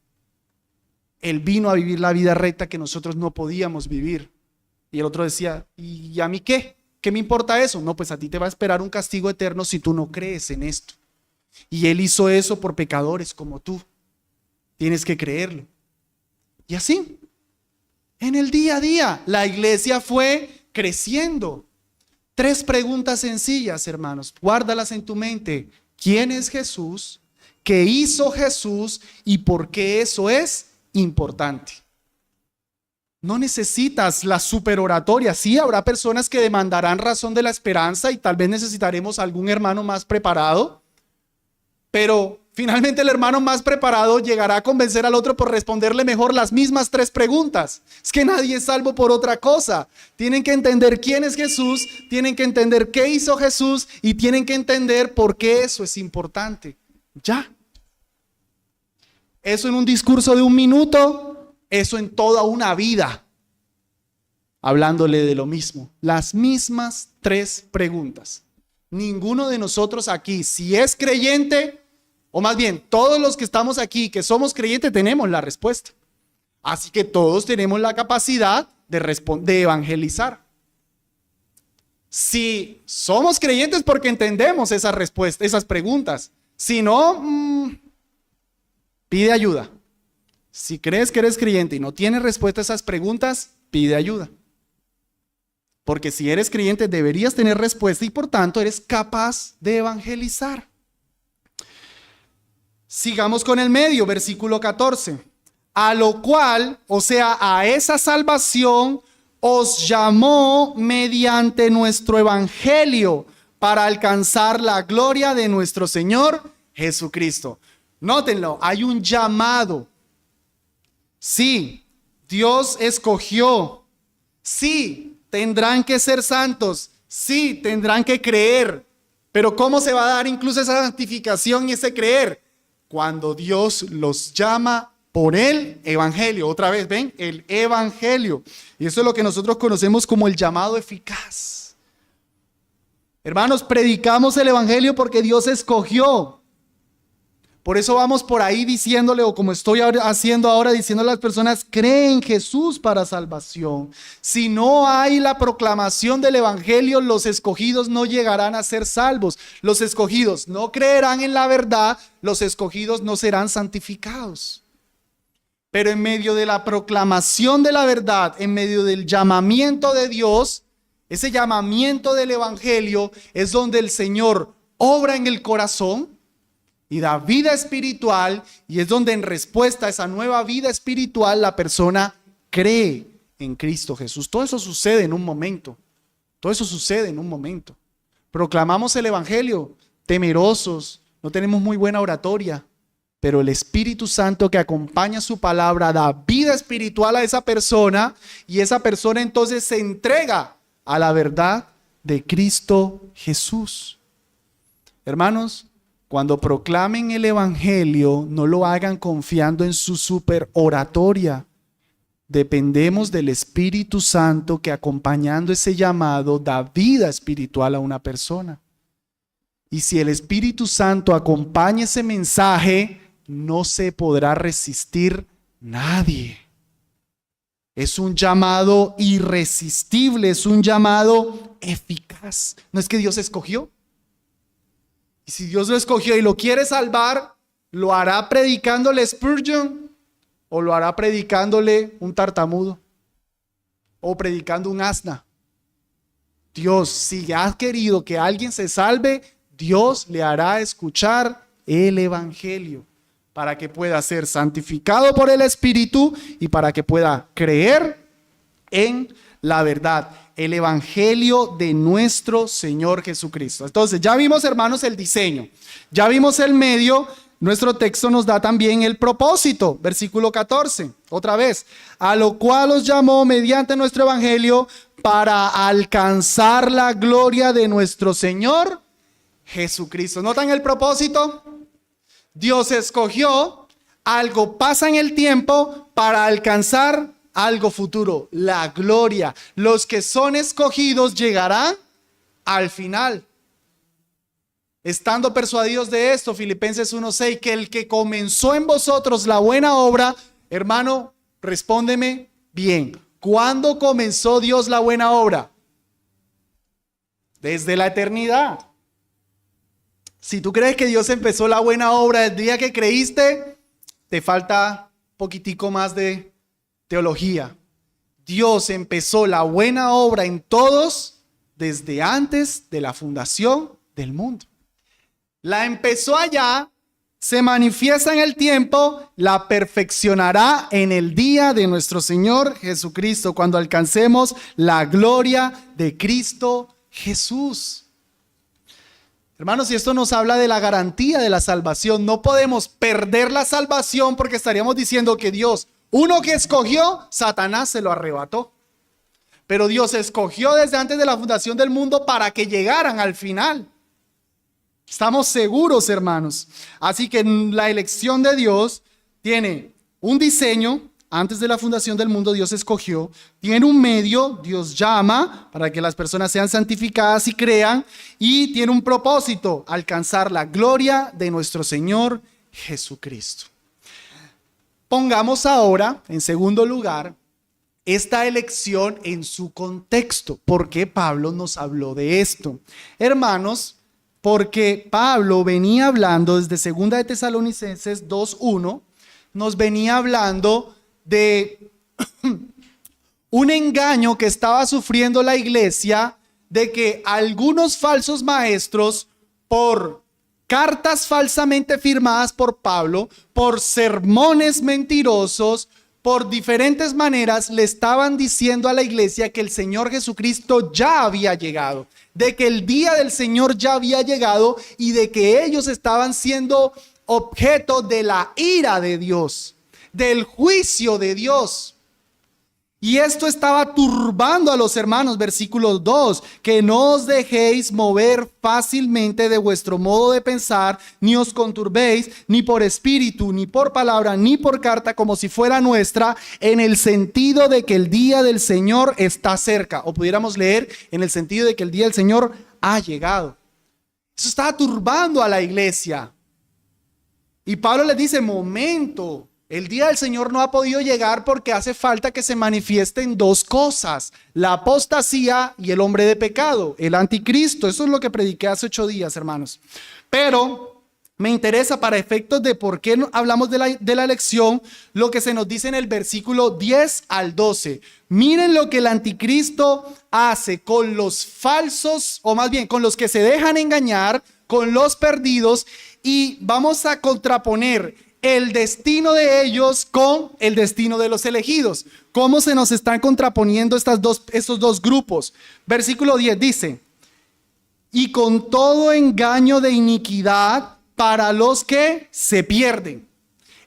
Él vino a vivir la vida recta que nosotros no podíamos vivir. Y el otro decía, ¿y a mí qué? ¿Qué me importa eso? No, pues a ti te va a esperar un castigo eterno si tú no crees en esto. Y Él hizo eso por pecadores como tú. Tienes que creerlo. Y así, en el día a día, la iglesia fue creciendo. 3 preguntas sencillas, hermanos. Guárdalas en tu mente. ¿Quién es Jesús? ¿Qué hizo Jesús? ¿Y por qué eso es importante? No necesitas la superoratoria. Sí, habrá personas que demandarán razón de la esperanza y tal vez necesitaremos algún hermano más preparado, pero finalmente el hermano más preparado llegará a convencer al otro por responderle mejor las mismas 3 preguntas. Es que nadie es salvo por otra cosa. Tienen que entender quién es Jesús, tienen que entender qué hizo Jesús y tienen que entender por qué eso es importante. Ya. Eso en un discurso de 1 minuto, eso en toda una vida, hablándole de lo mismo, las mismas 3 preguntas. Ninguno de nosotros aquí, si es creyente, o más bien, todos los que estamos aquí, que somos creyentes, tenemos la respuesta. Así que todos tenemos la capacidad de evangelizar. Si somos creyentes porque entendemos esas respuestas, esas preguntas. Si no, pide ayuda. Si crees que eres creyente y no tienes respuesta a esas preguntas, pide ayuda. Porque si eres creyente deberías tener respuesta y por tanto eres capaz de evangelizar. Sigamos con el medio, versículo 14. A lo cual, o sea, a esa salvación os llamó mediante nuestro evangelio para alcanzar la gloria de nuestro Señor Jesucristo. Nótenlo, hay un llamado. Sí, Dios escogió. Sí, tendrán que ser santos. Sí, tendrán que creer. Pero ¿cómo se va a dar incluso esa santificación y ese creer? Cuando Dios los llama por el evangelio. Otra vez, ven, el evangelio. Y eso es lo que nosotros conocemos como el llamado eficaz. Hermanos, predicamos el evangelio porque Dios escogió. Por eso vamos por ahí diciéndole, o como estoy haciendo ahora, diciéndole a las personas, creen en Jesús para salvación. Si no hay la proclamación del evangelio, los escogidos no llegarán a ser salvos. Los escogidos no creerán en la verdad, los escogidos no serán santificados. Pero en medio de la proclamación de la verdad, en medio del llamamiento de Dios, ese llamamiento del evangelio es donde el Señor obra en el corazón y da vida espiritual, y es donde en respuesta a esa nueva vida espiritual la persona cree en Cristo Jesús. Todo eso sucede en un momento. Todo eso sucede en un momento. Proclamamos el evangelio temerosos, no tenemos muy buena oratoria, pero el Espíritu Santo que acompaña su palabra da vida espiritual a esa persona, y esa persona entonces se entrega a la verdad de Cristo Jesús. Hermanos, cuando proclamen el evangelio, no lo hagan confiando en su super oratoria. Dependemos del Espíritu Santo que, acompañando ese llamado, da vida espiritual a una persona. Y si el Espíritu Santo acompaña ese mensaje, no se podrá resistir nadie. Es un llamado irresistible, es un llamado eficaz. ¿No es que Dios escogió? Y si Dios lo escogió y lo quiere salvar, ¿lo hará predicándole Spurgeon? ¿O lo hará predicándole un tartamudo? ¿O predicando un asna? Dios, si ha querido que alguien se salve, Dios le hará escuchar el evangelio para que pueda ser santificado por el Espíritu y para que pueda creer en la verdad, el evangelio de nuestro Señor Jesucristo. Entonces, ya vimos, hermanos, el diseño, ya vimos el medio. Nuestro texto nos da también el propósito, versículo 14, otra vez, a lo cual os llamó mediante nuestro evangelio para alcanzar la gloria de nuestro Señor Jesucristo. ¿Notan el propósito? Dios escogió, algo pasa en el tiempo para alcanzar algo futuro, la gloria. Los que son escogidos llegarán al final. Estando persuadidos de esto, Filipenses 1:6, que el que comenzó en vosotros la buena obra, hermano, respóndeme bien. ¿Cuándo comenzó Dios la buena obra? Desde la eternidad. Si tú crees que Dios empezó la buena obra el día que creíste, te falta un poquitico más de teología. Dios empezó la buena obra en todos desde antes de la fundación del mundo. La empezó allá, se manifiesta en el tiempo, la perfeccionará en el día de nuestro Señor Jesucristo, cuando alcancemos la gloria de Cristo Jesús. Hermanos, y esto nos habla de la garantía de la salvación. No podemos perder la salvación porque estaríamos diciendo que Dios, uno que escogió, Satanás se lo arrebató. Pero Dios escogió desde antes de la fundación del mundo para que llegaran al final. Estamos seguros, hermanos. Así que la elección de Dios tiene un diseño. Antes de la fundación del mundo, Dios escogió. Tiene un medio, Dios llama para que las personas sean santificadas y crean. Y tiene un propósito, alcanzar la gloria de nuestro Señor Jesucristo. Pongamos ahora, en segundo lugar, esta elección en su contexto. ¿Por qué Pablo nos habló de esto? Hermanos, porque Pablo venía hablando desde 2 de Tesalonicenses 2:1, nos venía hablando de un engaño que estaba sufriendo la iglesia, de que algunos falsos maestros, por cartas falsamente firmadas por Pablo, por sermones mentirosos, por diferentes maneras, le estaban diciendo a la iglesia que el Señor Jesucristo ya había llegado, de que el día del Señor ya había llegado y de que ellos estaban siendo objeto de la ira de Dios, del juicio de Dios. Y esto estaba turbando a los hermanos, versículo 2, que no os dejéis mover fácilmente de vuestro modo de pensar, ni os conturbéis, ni por espíritu, ni por palabra, ni por carta, como si fuera nuestra, en el sentido de que el día del Señor está cerca. O pudiéramos leer en el sentido de que el día del Señor ha llegado. Eso estaba turbando a la iglesia. Y Pablo les dice, momento, el día del Señor no ha podido llegar porque hace falta que se manifiesten dos cosas: la apostasía y el hombre de pecado, el anticristo. Eso es lo que prediqué hace 8 días, hermanos. Pero me interesa, para efectos de por qué hablamos de la elección, lo que se nos dice en el versículo 10 al 12. Miren lo que el anticristo hace con los falsos, o más bien con los que se dejan engañar, con los perdidos, y vamos a contraponer el destino de ellos con el destino de los elegidos. ¿Cómo se nos están contraponiendo estos dos grupos? Versículo 10 dice: y con todo engaño de iniquidad para los que se pierden.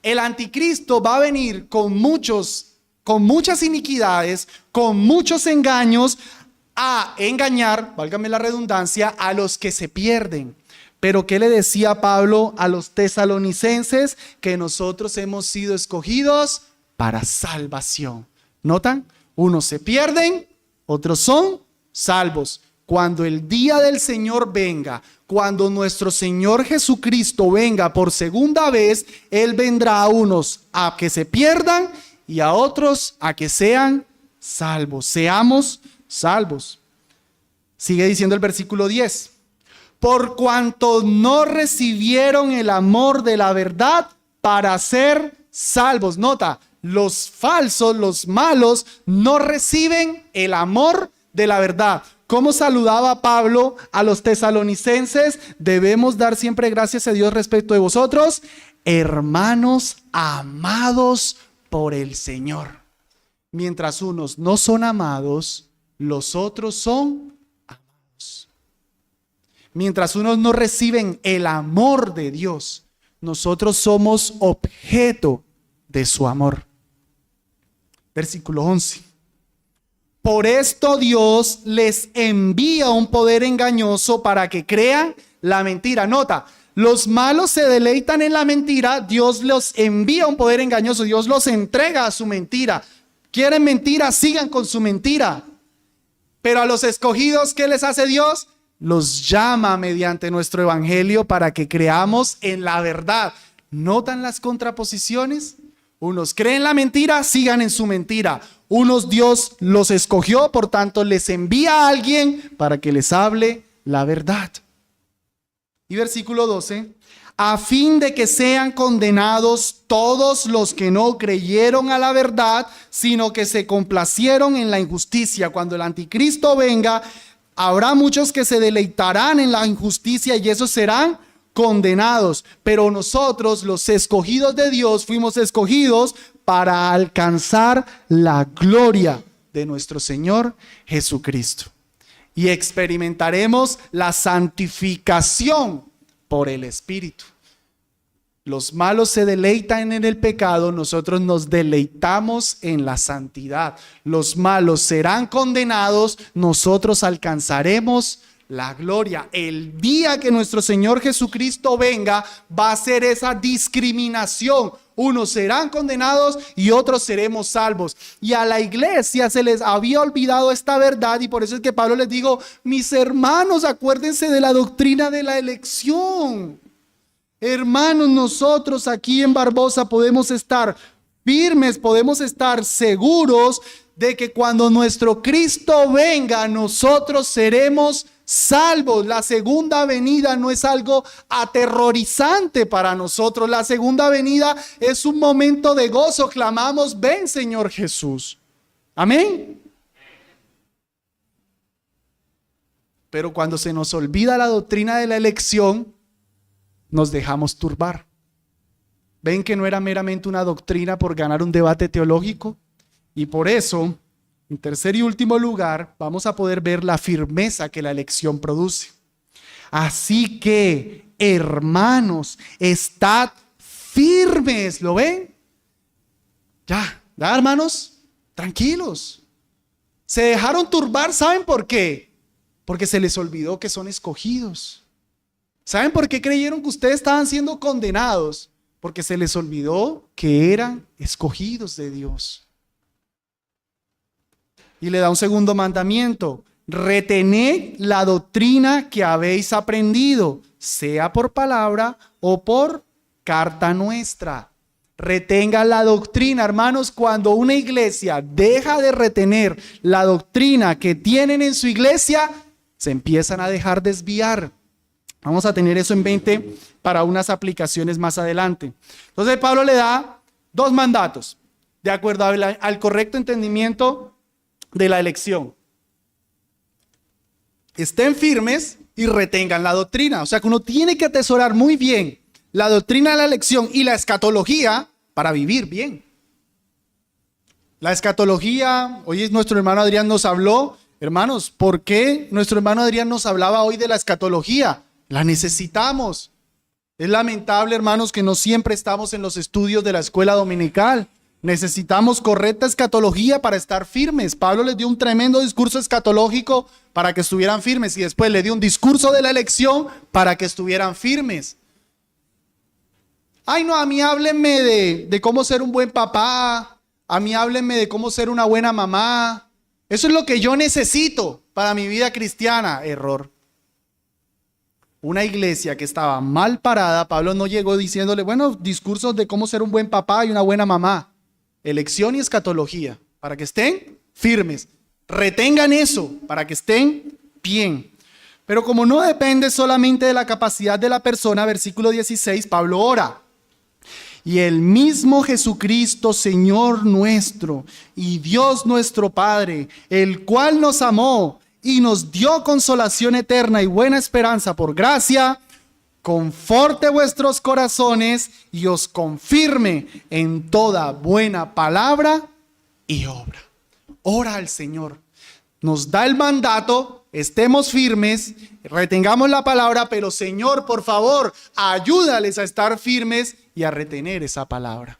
El anticristo va a venir con muchas iniquidades, con muchos engaños, a engañar, válgame la redundancia, a los que se pierden. Pero ¿qué le decía Pablo a los tesalonicenses? Que nosotros hemos sido escogidos para salvación. ¿Notan? Unos se pierden, otros son salvos. Cuando el día del Señor venga, cuando nuestro Señor Jesucristo venga por segunda vez, Él vendrá a unos a que se pierdan y a otros a que sean salvos. Seamos salvos. Sigue diciendo el versículo 10. Por cuanto no recibieron el amor de la verdad para ser salvos. Nota, los falsos, los malos, no reciben el amor de la verdad. ¿Cómo saludaba Pablo a los tesalonicenses? Debemos dar siempre gracias a Dios respecto de vosotros, hermanos amados por el Señor. Mientras unos no son amados, los otros son amados. Mientras unos no reciben el amor de Dios, nosotros somos objeto de su amor. Versículo 11. Por esto Dios les envía un poder engañoso para que crean la mentira. Nota, los malos se deleitan en la mentira, Dios los envía un poder engañoso, Dios los entrega a su mentira. ¿Quieren mentira? Sigan con su mentira. Pero a los escogidos, ¿qué les hace Dios? Los llama mediante nuestro evangelio para que creamos en la verdad. ¿Notan las contraposiciones? Unos creen la mentira, sigan en su mentira. Unos Dios los escogió, por tanto les envía a alguien para que les hable la verdad. Y versículo 12, a fin de que sean condenados todos los que no creyeron a la verdad, sino que se complacieron en la injusticia. Cuando el anticristo venga, habrá muchos que se deleitarán en la injusticia y esos serán condenados. Pero nosotros, los escogidos de Dios, fuimos escogidos para alcanzar la gloria de nuestro Señor Jesucristo. Y experimentaremos la santificación por el Espíritu. Los malos se deleitan en el pecado, nosotros nos deleitamos en la santidad. Los malos serán condenados, nosotros alcanzaremos la gloria. El día que nuestro Señor Jesucristo venga, va a ser esa discriminación. Unos serán condenados y otros seremos salvos. Y a la iglesia se les había olvidado esta verdad, y por eso es que Pablo les dijo: mis hermanos, acuérdense de la doctrina de la elección. Hermanos, nosotros aquí en Barbosa podemos estar firmes, podemos estar seguros de que cuando nuestro Cristo venga, nosotros seremos salvos. La segunda venida no es algo aterrorizante para nosotros. La segunda venida es un momento de gozo. Clamamos: ven, Señor Jesús. Amén. Pero cuando se nos olvida la doctrina de la elección, nos dejamos turbar. ¿Ven que no era meramente una doctrina por ganar un debate teológico? Y por eso, en tercer y último lugar, vamos a poder ver la firmeza que la elección produce. Así que, hermanos, estad firmes. ¿Lo ven? Ya, hermanos, tranquilos. Se dejaron turbar, ¿saben por qué? Porque se les olvidó que son escogidos. ¿Saben por qué creyeron que ustedes estaban siendo condenados? Porque se les olvidó que eran escogidos de Dios. Y le da un segundo mandamiento: retened la doctrina que habéis aprendido, sea por palabra o por carta nuestra. Retengan la doctrina, hermanos. Cuando una iglesia deja de retener la doctrina que tienen en su iglesia, se empiezan a dejar desviar. Vamos a tener eso en mente para unas aplicaciones más adelante. Entonces Pablo le da dos mandatos de acuerdo al correcto entendimiento de la elección. Estén firmes y retengan la doctrina. O sea que uno tiene que atesorar muy bien la doctrina de la elección y la escatología para vivir bien. La escatología, hoy nuestro hermano Adrián nos habló. Hermanos, ¿por qué nuestro hermano Adrián nos hablaba hoy de la escatología? La necesitamos. Es lamentable, hermanos, que no siempre estamos en los estudios de la escuela dominical. Necesitamos correcta escatología para estar firmes. Pablo les dio un tremendo discurso escatológico para que estuvieran firmes y después le dio un discurso de la elección para que estuvieran firmes. Ay, no, a mí háblenme de cómo ser un buen papá, a mí háblenme de cómo ser una buena mamá. Eso es lo que yo necesito para mi vida cristiana. Error. Una iglesia que estaba mal parada, Pablo no llegó diciéndole, bueno, discursos de cómo ser un buen papá y una buena mamá. Elección y escatología, para que estén firmes. Retengan eso, para que estén bien. Pero como no depende solamente de la capacidad de la persona, versículo 16, Pablo ora. Y el mismo Jesucristo, Señor nuestro, y Dios nuestro Padre, el cual nos amó y nos dio consolación eterna y buena esperanza por gracia, conforte vuestros corazones y os confirme en toda buena palabra y obra. Ora al Señor. Nos da el mandato, estemos firmes, retengamos la palabra, pero Señor, por favor, ayúdales a estar firmes y a retener esa palabra.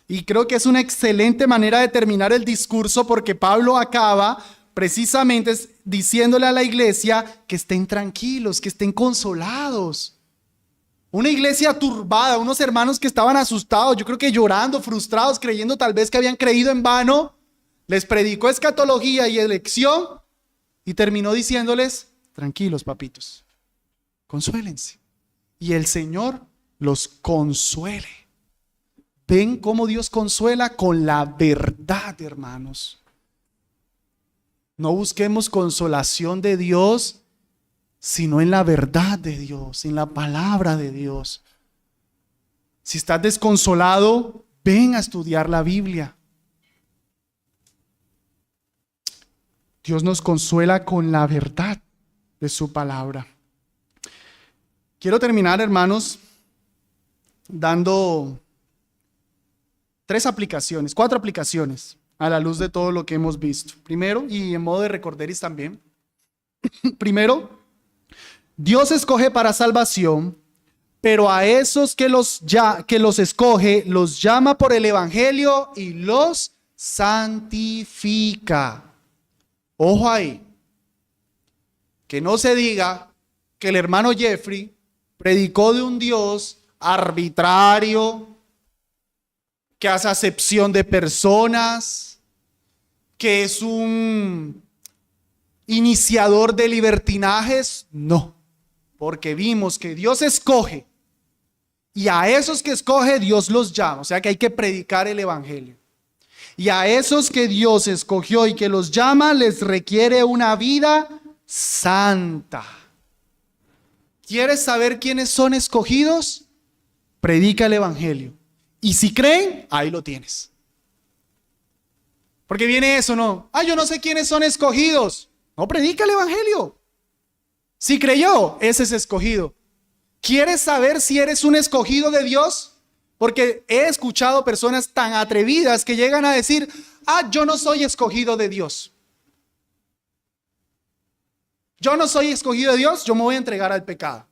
Y creo que es una excelente manera de terminar el discurso porque Pablo acaba precisamente diciéndole a la iglesia que estén tranquilos, que estén consolados. Una iglesia turbada, unos hermanos que estaban asustados, yo creo que llorando, frustrados, creyendo tal vez que habían creído en vano, les predicó escatología y elección y terminó diciéndoles, tranquilos papitos, consuélense. Y el Señor los consuele. ¿Ven cómo Dios consuela? Con la verdad, hermanos. No busquemos consolación de Dios, sino en la verdad de Dios, en la palabra de Dios. Si estás desconsolado, ven a estudiar la Biblia. Dios nos consuela con la verdad de su palabra. Quiero terminar, hermanos, dando 4 aplicaciones a la luz de todo lo que hemos visto. Primero, y en modo de recorderis también. Primero, Dios escoge para salvación, pero a esos que los escoge, los llama por el evangelio y los santifica. Ojo ahí, que no se diga que el hermano Jeffrey predicó de un Dios arbitrario, que hace acepción de personas, que es un iniciador de libertinajes. No, porque vimos que Dios escoge y a esos que escoge Dios los llama, o sea que hay que predicar el evangelio. Y a esos que Dios escogió y que los llama les requiere una vida santa. ¿Quieres saber quiénes son escogidos? Predica el evangelio. Y si creen, ahí lo tienes. Porque viene eso, ¿no? Yo no sé quiénes son escogidos. No, predica el evangelio. Si creyó, ese es escogido. ¿Quieres saber si eres un escogido de Dios? Porque he escuchado personas tan atrevidas que llegan a decir, yo no soy escogido de Dios. Yo no soy escogido de Dios, yo me voy a entregar al pecado.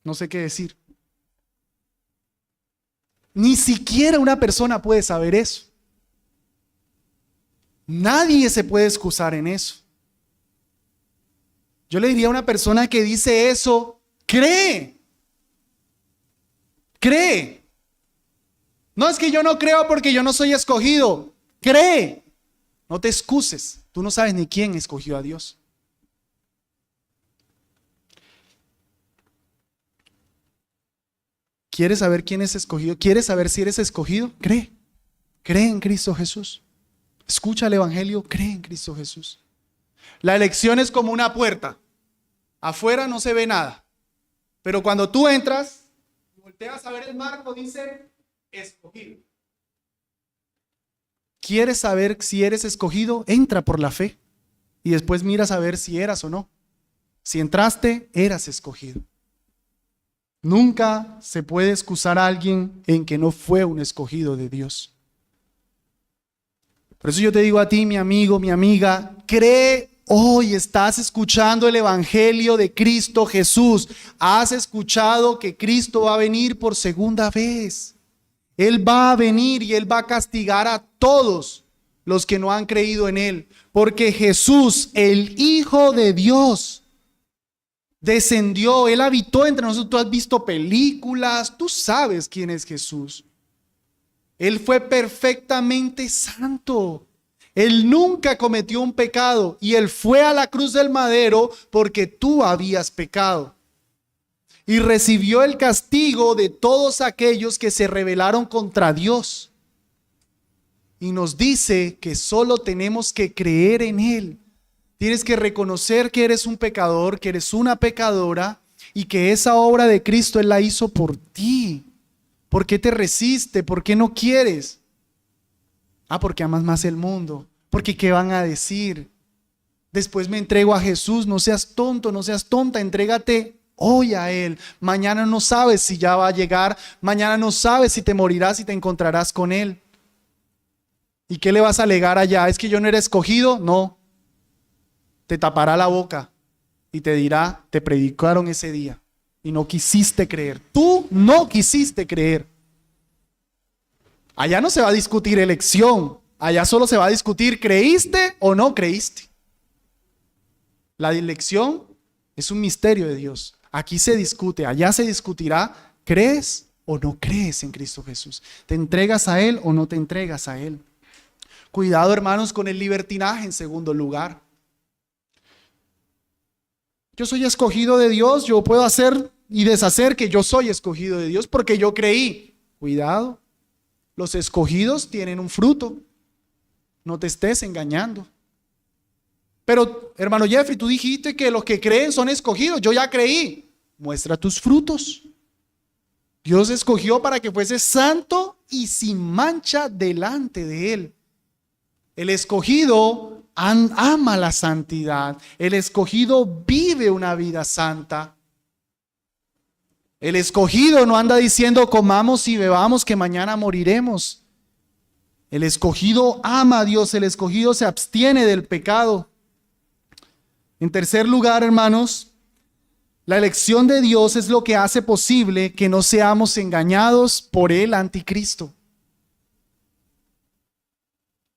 No sé qué decir. Ni siquiera una persona puede saber eso. Nadie se puede excusar en eso. Yo le diría a una persona que dice eso, cree. No es que yo no creo porque yo no soy escogido. Cree. No te excuses. Tú no sabes ni quién escogió a Dios. ¿Quieres saber quién es escogido? ¿Quieres saber si eres escogido? Cree. Cree en Cristo Jesús. Escucha el evangelio, cree en Cristo Jesús. La elección es como una puerta. Afuera no se ve nada. Pero cuando tú entras, volteas a ver el marco, dice escogido. ¿Quieres saber si eres escogido? Entra por la fe. Y después miras a ver si eras o no. Si entraste, eras escogido. Nunca se puede excusar a alguien en que no fue un escogido de Dios. Por eso yo te digo a ti, mi amigo, mi amiga, cree hoy estás escuchando el evangelio de Cristo Jesús. Has escuchado que Cristo va a venir por segunda vez. Él va a venir y Él va a castigar a todos los que no han creído en Él. Porque Jesús, el Hijo de Dios, descendió, Él habitó entre nosotros. Tú has visto películas, tú sabes quién es Jesús. Él fue perfectamente santo. Él nunca cometió un pecado y Él fue a la cruz del madero porque tú habías pecado. Y recibió el castigo de todos aquellos que se rebelaron contra Dios. Y nos dice que solo tenemos que creer en Él. Tienes que reconocer que eres un pecador, que eres una pecadora y que esa obra de Cristo Él la hizo por ti. ¿Por qué te resiste? ¿Por qué no quieres? Porque amas más el mundo. Porque ¿qué van a decir? Después me entrego a Jesús. No seas tonto, no seas tonta. Entrégate hoy a Él. Mañana no sabes si ya va a llegar. Mañana no sabes si te morirás y te encontrarás con Él. ¿Y qué le vas a alegar allá? ¿Es que yo no era escogido? No. Te tapará la boca y te dirá, te predicaron ese día y no quisiste creer. Tú no quisiste creer. Allá no se va a discutir elección. Allá solo se va a discutir, ¿creíste o no creíste? La elección es un misterio de Dios. Aquí se discute, allá se discutirá, ¿crees o no crees en Cristo Jesús? ¿Te entregas a Él o no te entregas a Él? Cuidado, hermanos, con el libertinaje en segundo lugar. Yo soy escogido de Dios, yo puedo hacer y deshacer que yo soy escogido de Dios porque yo creí. Cuidado, los escogidos tienen un fruto. No te estés engañando. Pero, hermano Jeffrey, tú dijiste que los que creen son escogidos. Yo ya creí. Muestra tus frutos. Dios escogió para que fuese santo y sin mancha delante de Él. El escogido ama la santidad. El escogido vive una vida santa. El escogido no anda diciendo comamos y bebamos que mañana moriremos. El escogido ama a Dios. El escogido se abstiene del pecado. En tercer lugar, hermanos, la elección de Dios es lo que hace posible que no seamos engañados por el anticristo.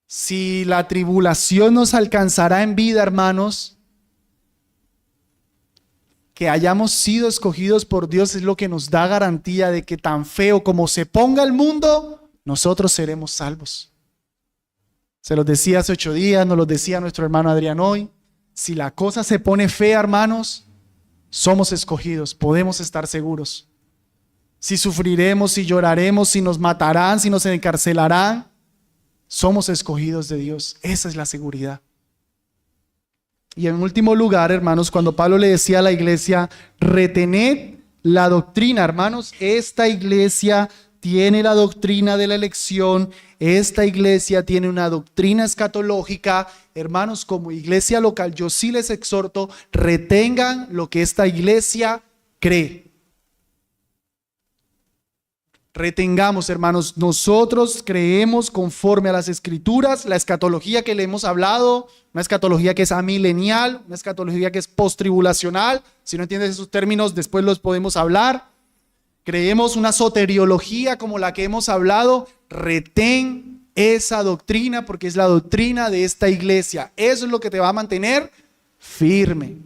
Si la tribulación nos alcanzará en vida, hermanos, que hayamos sido escogidos por Dios es lo que nos da garantía de que tan feo como se ponga el mundo, nosotros seremos salvos. Se los decía hace 8 días, nos lo decía nuestro hermano Adrián hoy. Si la cosa se pone fea, hermanos, somos escogidos, podemos estar seguros. Si sufriremos, si lloraremos, si nos matarán, si nos encarcelarán, somos escogidos de Dios. Esa es la seguridad. Y en último lugar, hermanos, cuando Pablo le decía a la iglesia, retened la doctrina, hermanos, esta iglesia tiene la doctrina de la elección, esta iglesia tiene una doctrina escatológica. Hermanos, como iglesia local, yo sí les exhorto, retengan lo que esta iglesia cree. Retengamos, hermanos, nosotros creemos conforme a las escrituras, la escatología que le hemos hablado, una escatología que es amilenial, una escatología que es postribulacional. Si no entiendes esos términos, después los podemos hablar. Creemos una soteriología como la que hemos hablado. Retén esa doctrina porque es la doctrina de esta iglesia. Eso es lo que te va a mantener firme.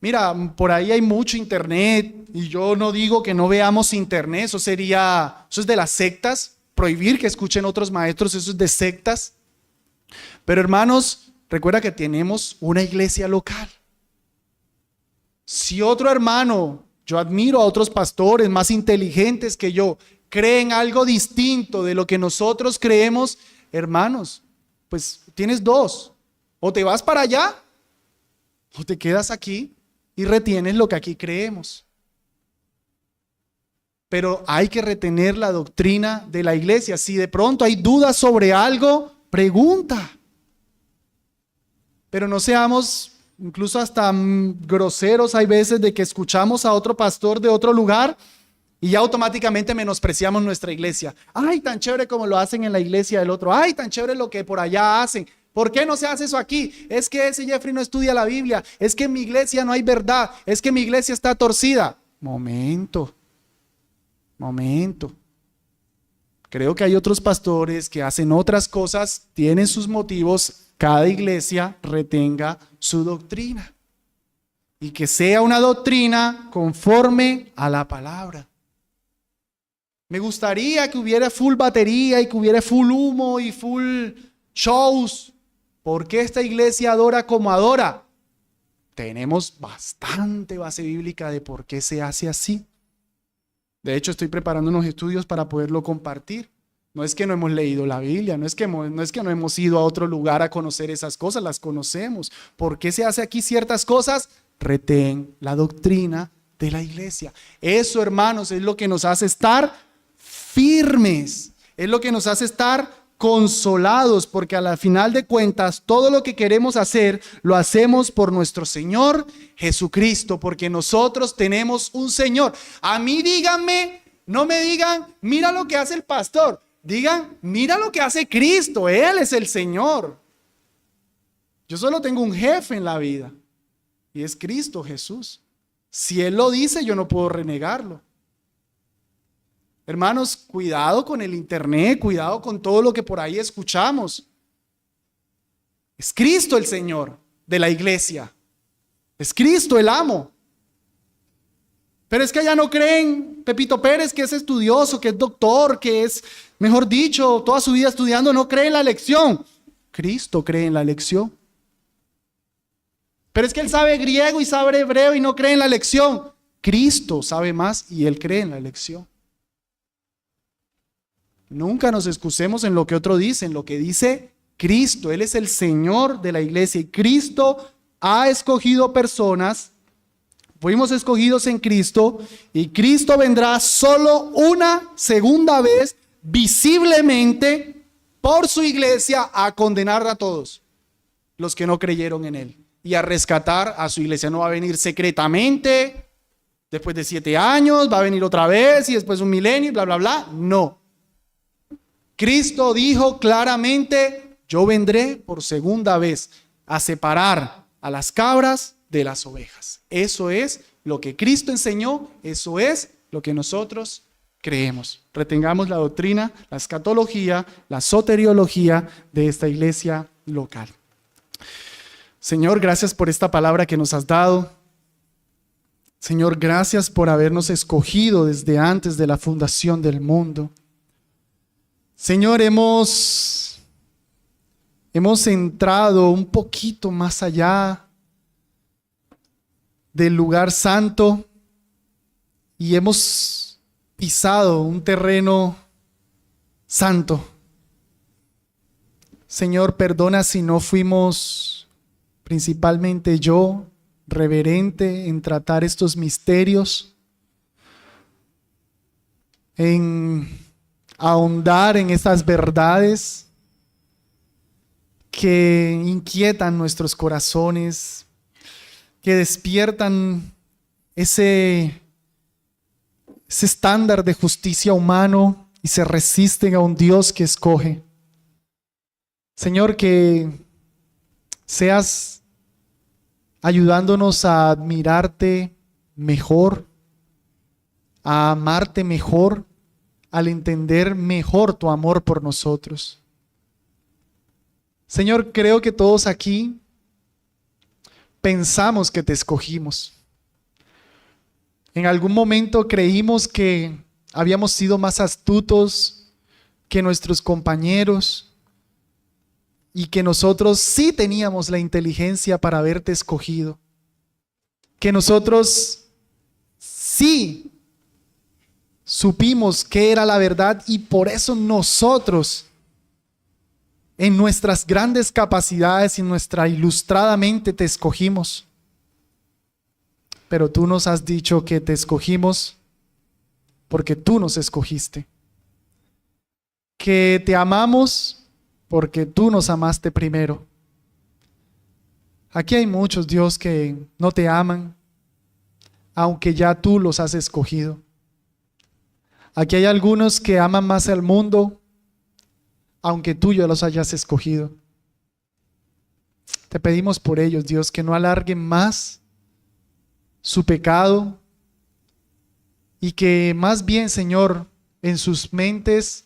Mira, por ahí hay mucho internet y yo no digo que no veamos internet, eso es de las sectas, prohibir que escuchen otros maestros, eso es de sectas. Pero hermanos, recuerda que tenemos una iglesia local. Si otro hermano, yo admiro a otros pastores más inteligentes que yo, creen algo distinto de lo que nosotros creemos, hermanos, pues tienes dos, o te vas para allá o te quedas aquí y retienes lo que aquí creemos. Pero hay que retener la doctrina de la iglesia. Si de pronto hay dudas sobre algo, pregunta. Pero no seamos incluso hasta groseros hay veces de que escuchamos a otro pastor de otro lugar y ya automáticamente menospreciamos nuestra iglesia. Ay, tan chévere como lo hacen en la iglesia del otro. Ay, tan chévere lo que por allá hacen. ¿Por qué no se hace eso aquí? Es que ese Jeffrey no estudia la Biblia. Es que en mi iglesia no hay verdad. Es que mi iglesia está torcida. Momento. Creo que hay otros pastores que hacen otras cosas, tienen sus motivos. Cada iglesia retenga su doctrina. Y que sea una doctrina conforme a la palabra. Me gustaría que hubiera full batería y que hubiera full humo y full shows. ¿Por qué esta iglesia adora como adora? Tenemos bastante base bíblica de por qué se hace así. De hecho, estoy preparando unos estudios para poderlo compartir. No es que no hemos leído la Biblia, no es que no hemos ido a otro lugar a conocer esas cosas, las conocemos. ¿Por qué se hace aquí ciertas cosas? Retén la doctrina de la iglesia. Eso, hermanos, es lo que nos hace estar firmes, es lo que nos hace estar consolados, porque a la final de cuentas todo lo que queremos hacer lo hacemos por nuestro Señor Jesucristo, porque nosotros tenemos un Señor. A mí díganme, no me digan, mira lo que hace el pastor, digan, mira lo que hace Cristo, Él es el Señor. Yo solo tengo un jefe en la vida y es Cristo Jesús. Si Él lo dice, yo no puedo renegarlo. Hermanos, cuidado con el internet, cuidado con todo lo que por ahí escuchamos. Es Cristo el Señor de la iglesia. Es Cristo el amo. Pero es que allá no creen Pepito Pérez, que es estudioso, que es doctor, que es, mejor dicho, toda su vida estudiando, no cree en la lección. Cristo cree en la lección. Pero es que él sabe griego y sabe hebreo y no cree en la lección. Cristo sabe más y él cree en la lección. Nunca nos excusemos en lo que otro dice, en lo que dice Cristo. Él es el Señor de la iglesia y Cristo ha escogido personas. Fuimos escogidos en Cristo y Cristo vendrá solo una segunda vez visiblemente por su iglesia a condenar a todos los que no creyeron en Él y a rescatar a su iglesia. No va a venir secretamente, después de 7 años, va a venir otra vez y después un milenio y bla, bla, bla. No. Cristo dijo claramente, yo vendré por segunda vez a separar a las cabras de las ovejas. Eso es lo que Cristo enseñó, eso es lo que nosotros creemos. Retengamos la doctrina, la escatología, la soteriología de esta iglesia local. Señor, gracias por esta palabra que nos has dado. Señor, gracias por habernos escogido desde antes de la fundación del mundo. Señor, hemos entrado un poquito más allá del lugar santo y hemos pisado un terreno santo. Señor, perdona si no fuimos, principalmente yo, reverente en tratar estos misterios, en ahondar en estas verdades que inquietan nuestros corazones, que despiertan ese estándar de justicia humano y se resisten a un Dios que escoge. Señor, que seas ayudándonos a admirarte mejor, a amarte mejor, al entender mejor tu amor por nosotros. Señor, creo que todos aquí pensamos que te escogimos. En algún momento creímos que habíamos sido más astutos que nuestros compañeros y que nosotros sí teníamos la inteligencia para haberte escogido. Que nosotros sí supimos qué era la verdad y por eso nosotros, en nuestras grandes capacidades y nuestra ilustrada mente, te escogimos. Pero tú nos has dicho que te escogimos porque tú nos escogiste. Que te amamos porque tú nos amaste primero. Aquí hay muchos, Dios, que no te aman, aunque ya tú los has escogido. Aquí hay algunos que aman más al mundo, aunque tú ya los hayas escogido. Te pedimos por ellos, Dios, que no alarguen más su pecado y que más bien, Señor, en sus mentes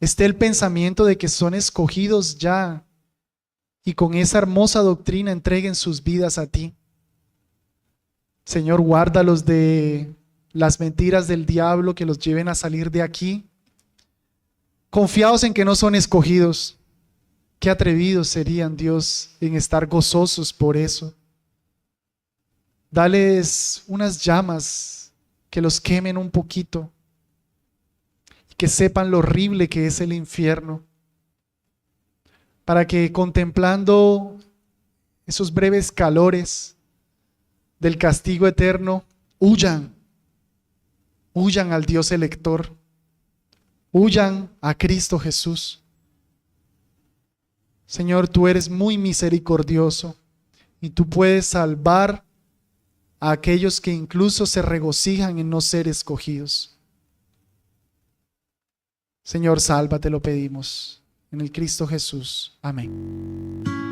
esté el pensamiento de que son escogidos ya y con esa hermosa doctrina entreguen sus vidas a ti. Señor, guárdalos de las mentiras del diablo que los lleven a salir de aquí confiados en que no son escogidos. Qué atrevidos serían, Dios, en estar gozosos por eso. Dales unas llamas que los quemen un poquito y que sepan lo horrible que es el infierno, para que contemplando esos breves calores del castigo eterno, huyan al Dios elector, huyan a Cristo Jesús. Señor, tú eres muy misericordioso y tú puedes salvar a aquellos que incluso se regocijan en no ser escogidos. Señor, salva, te lo pedimos. En el Cristo Jesús. Amén.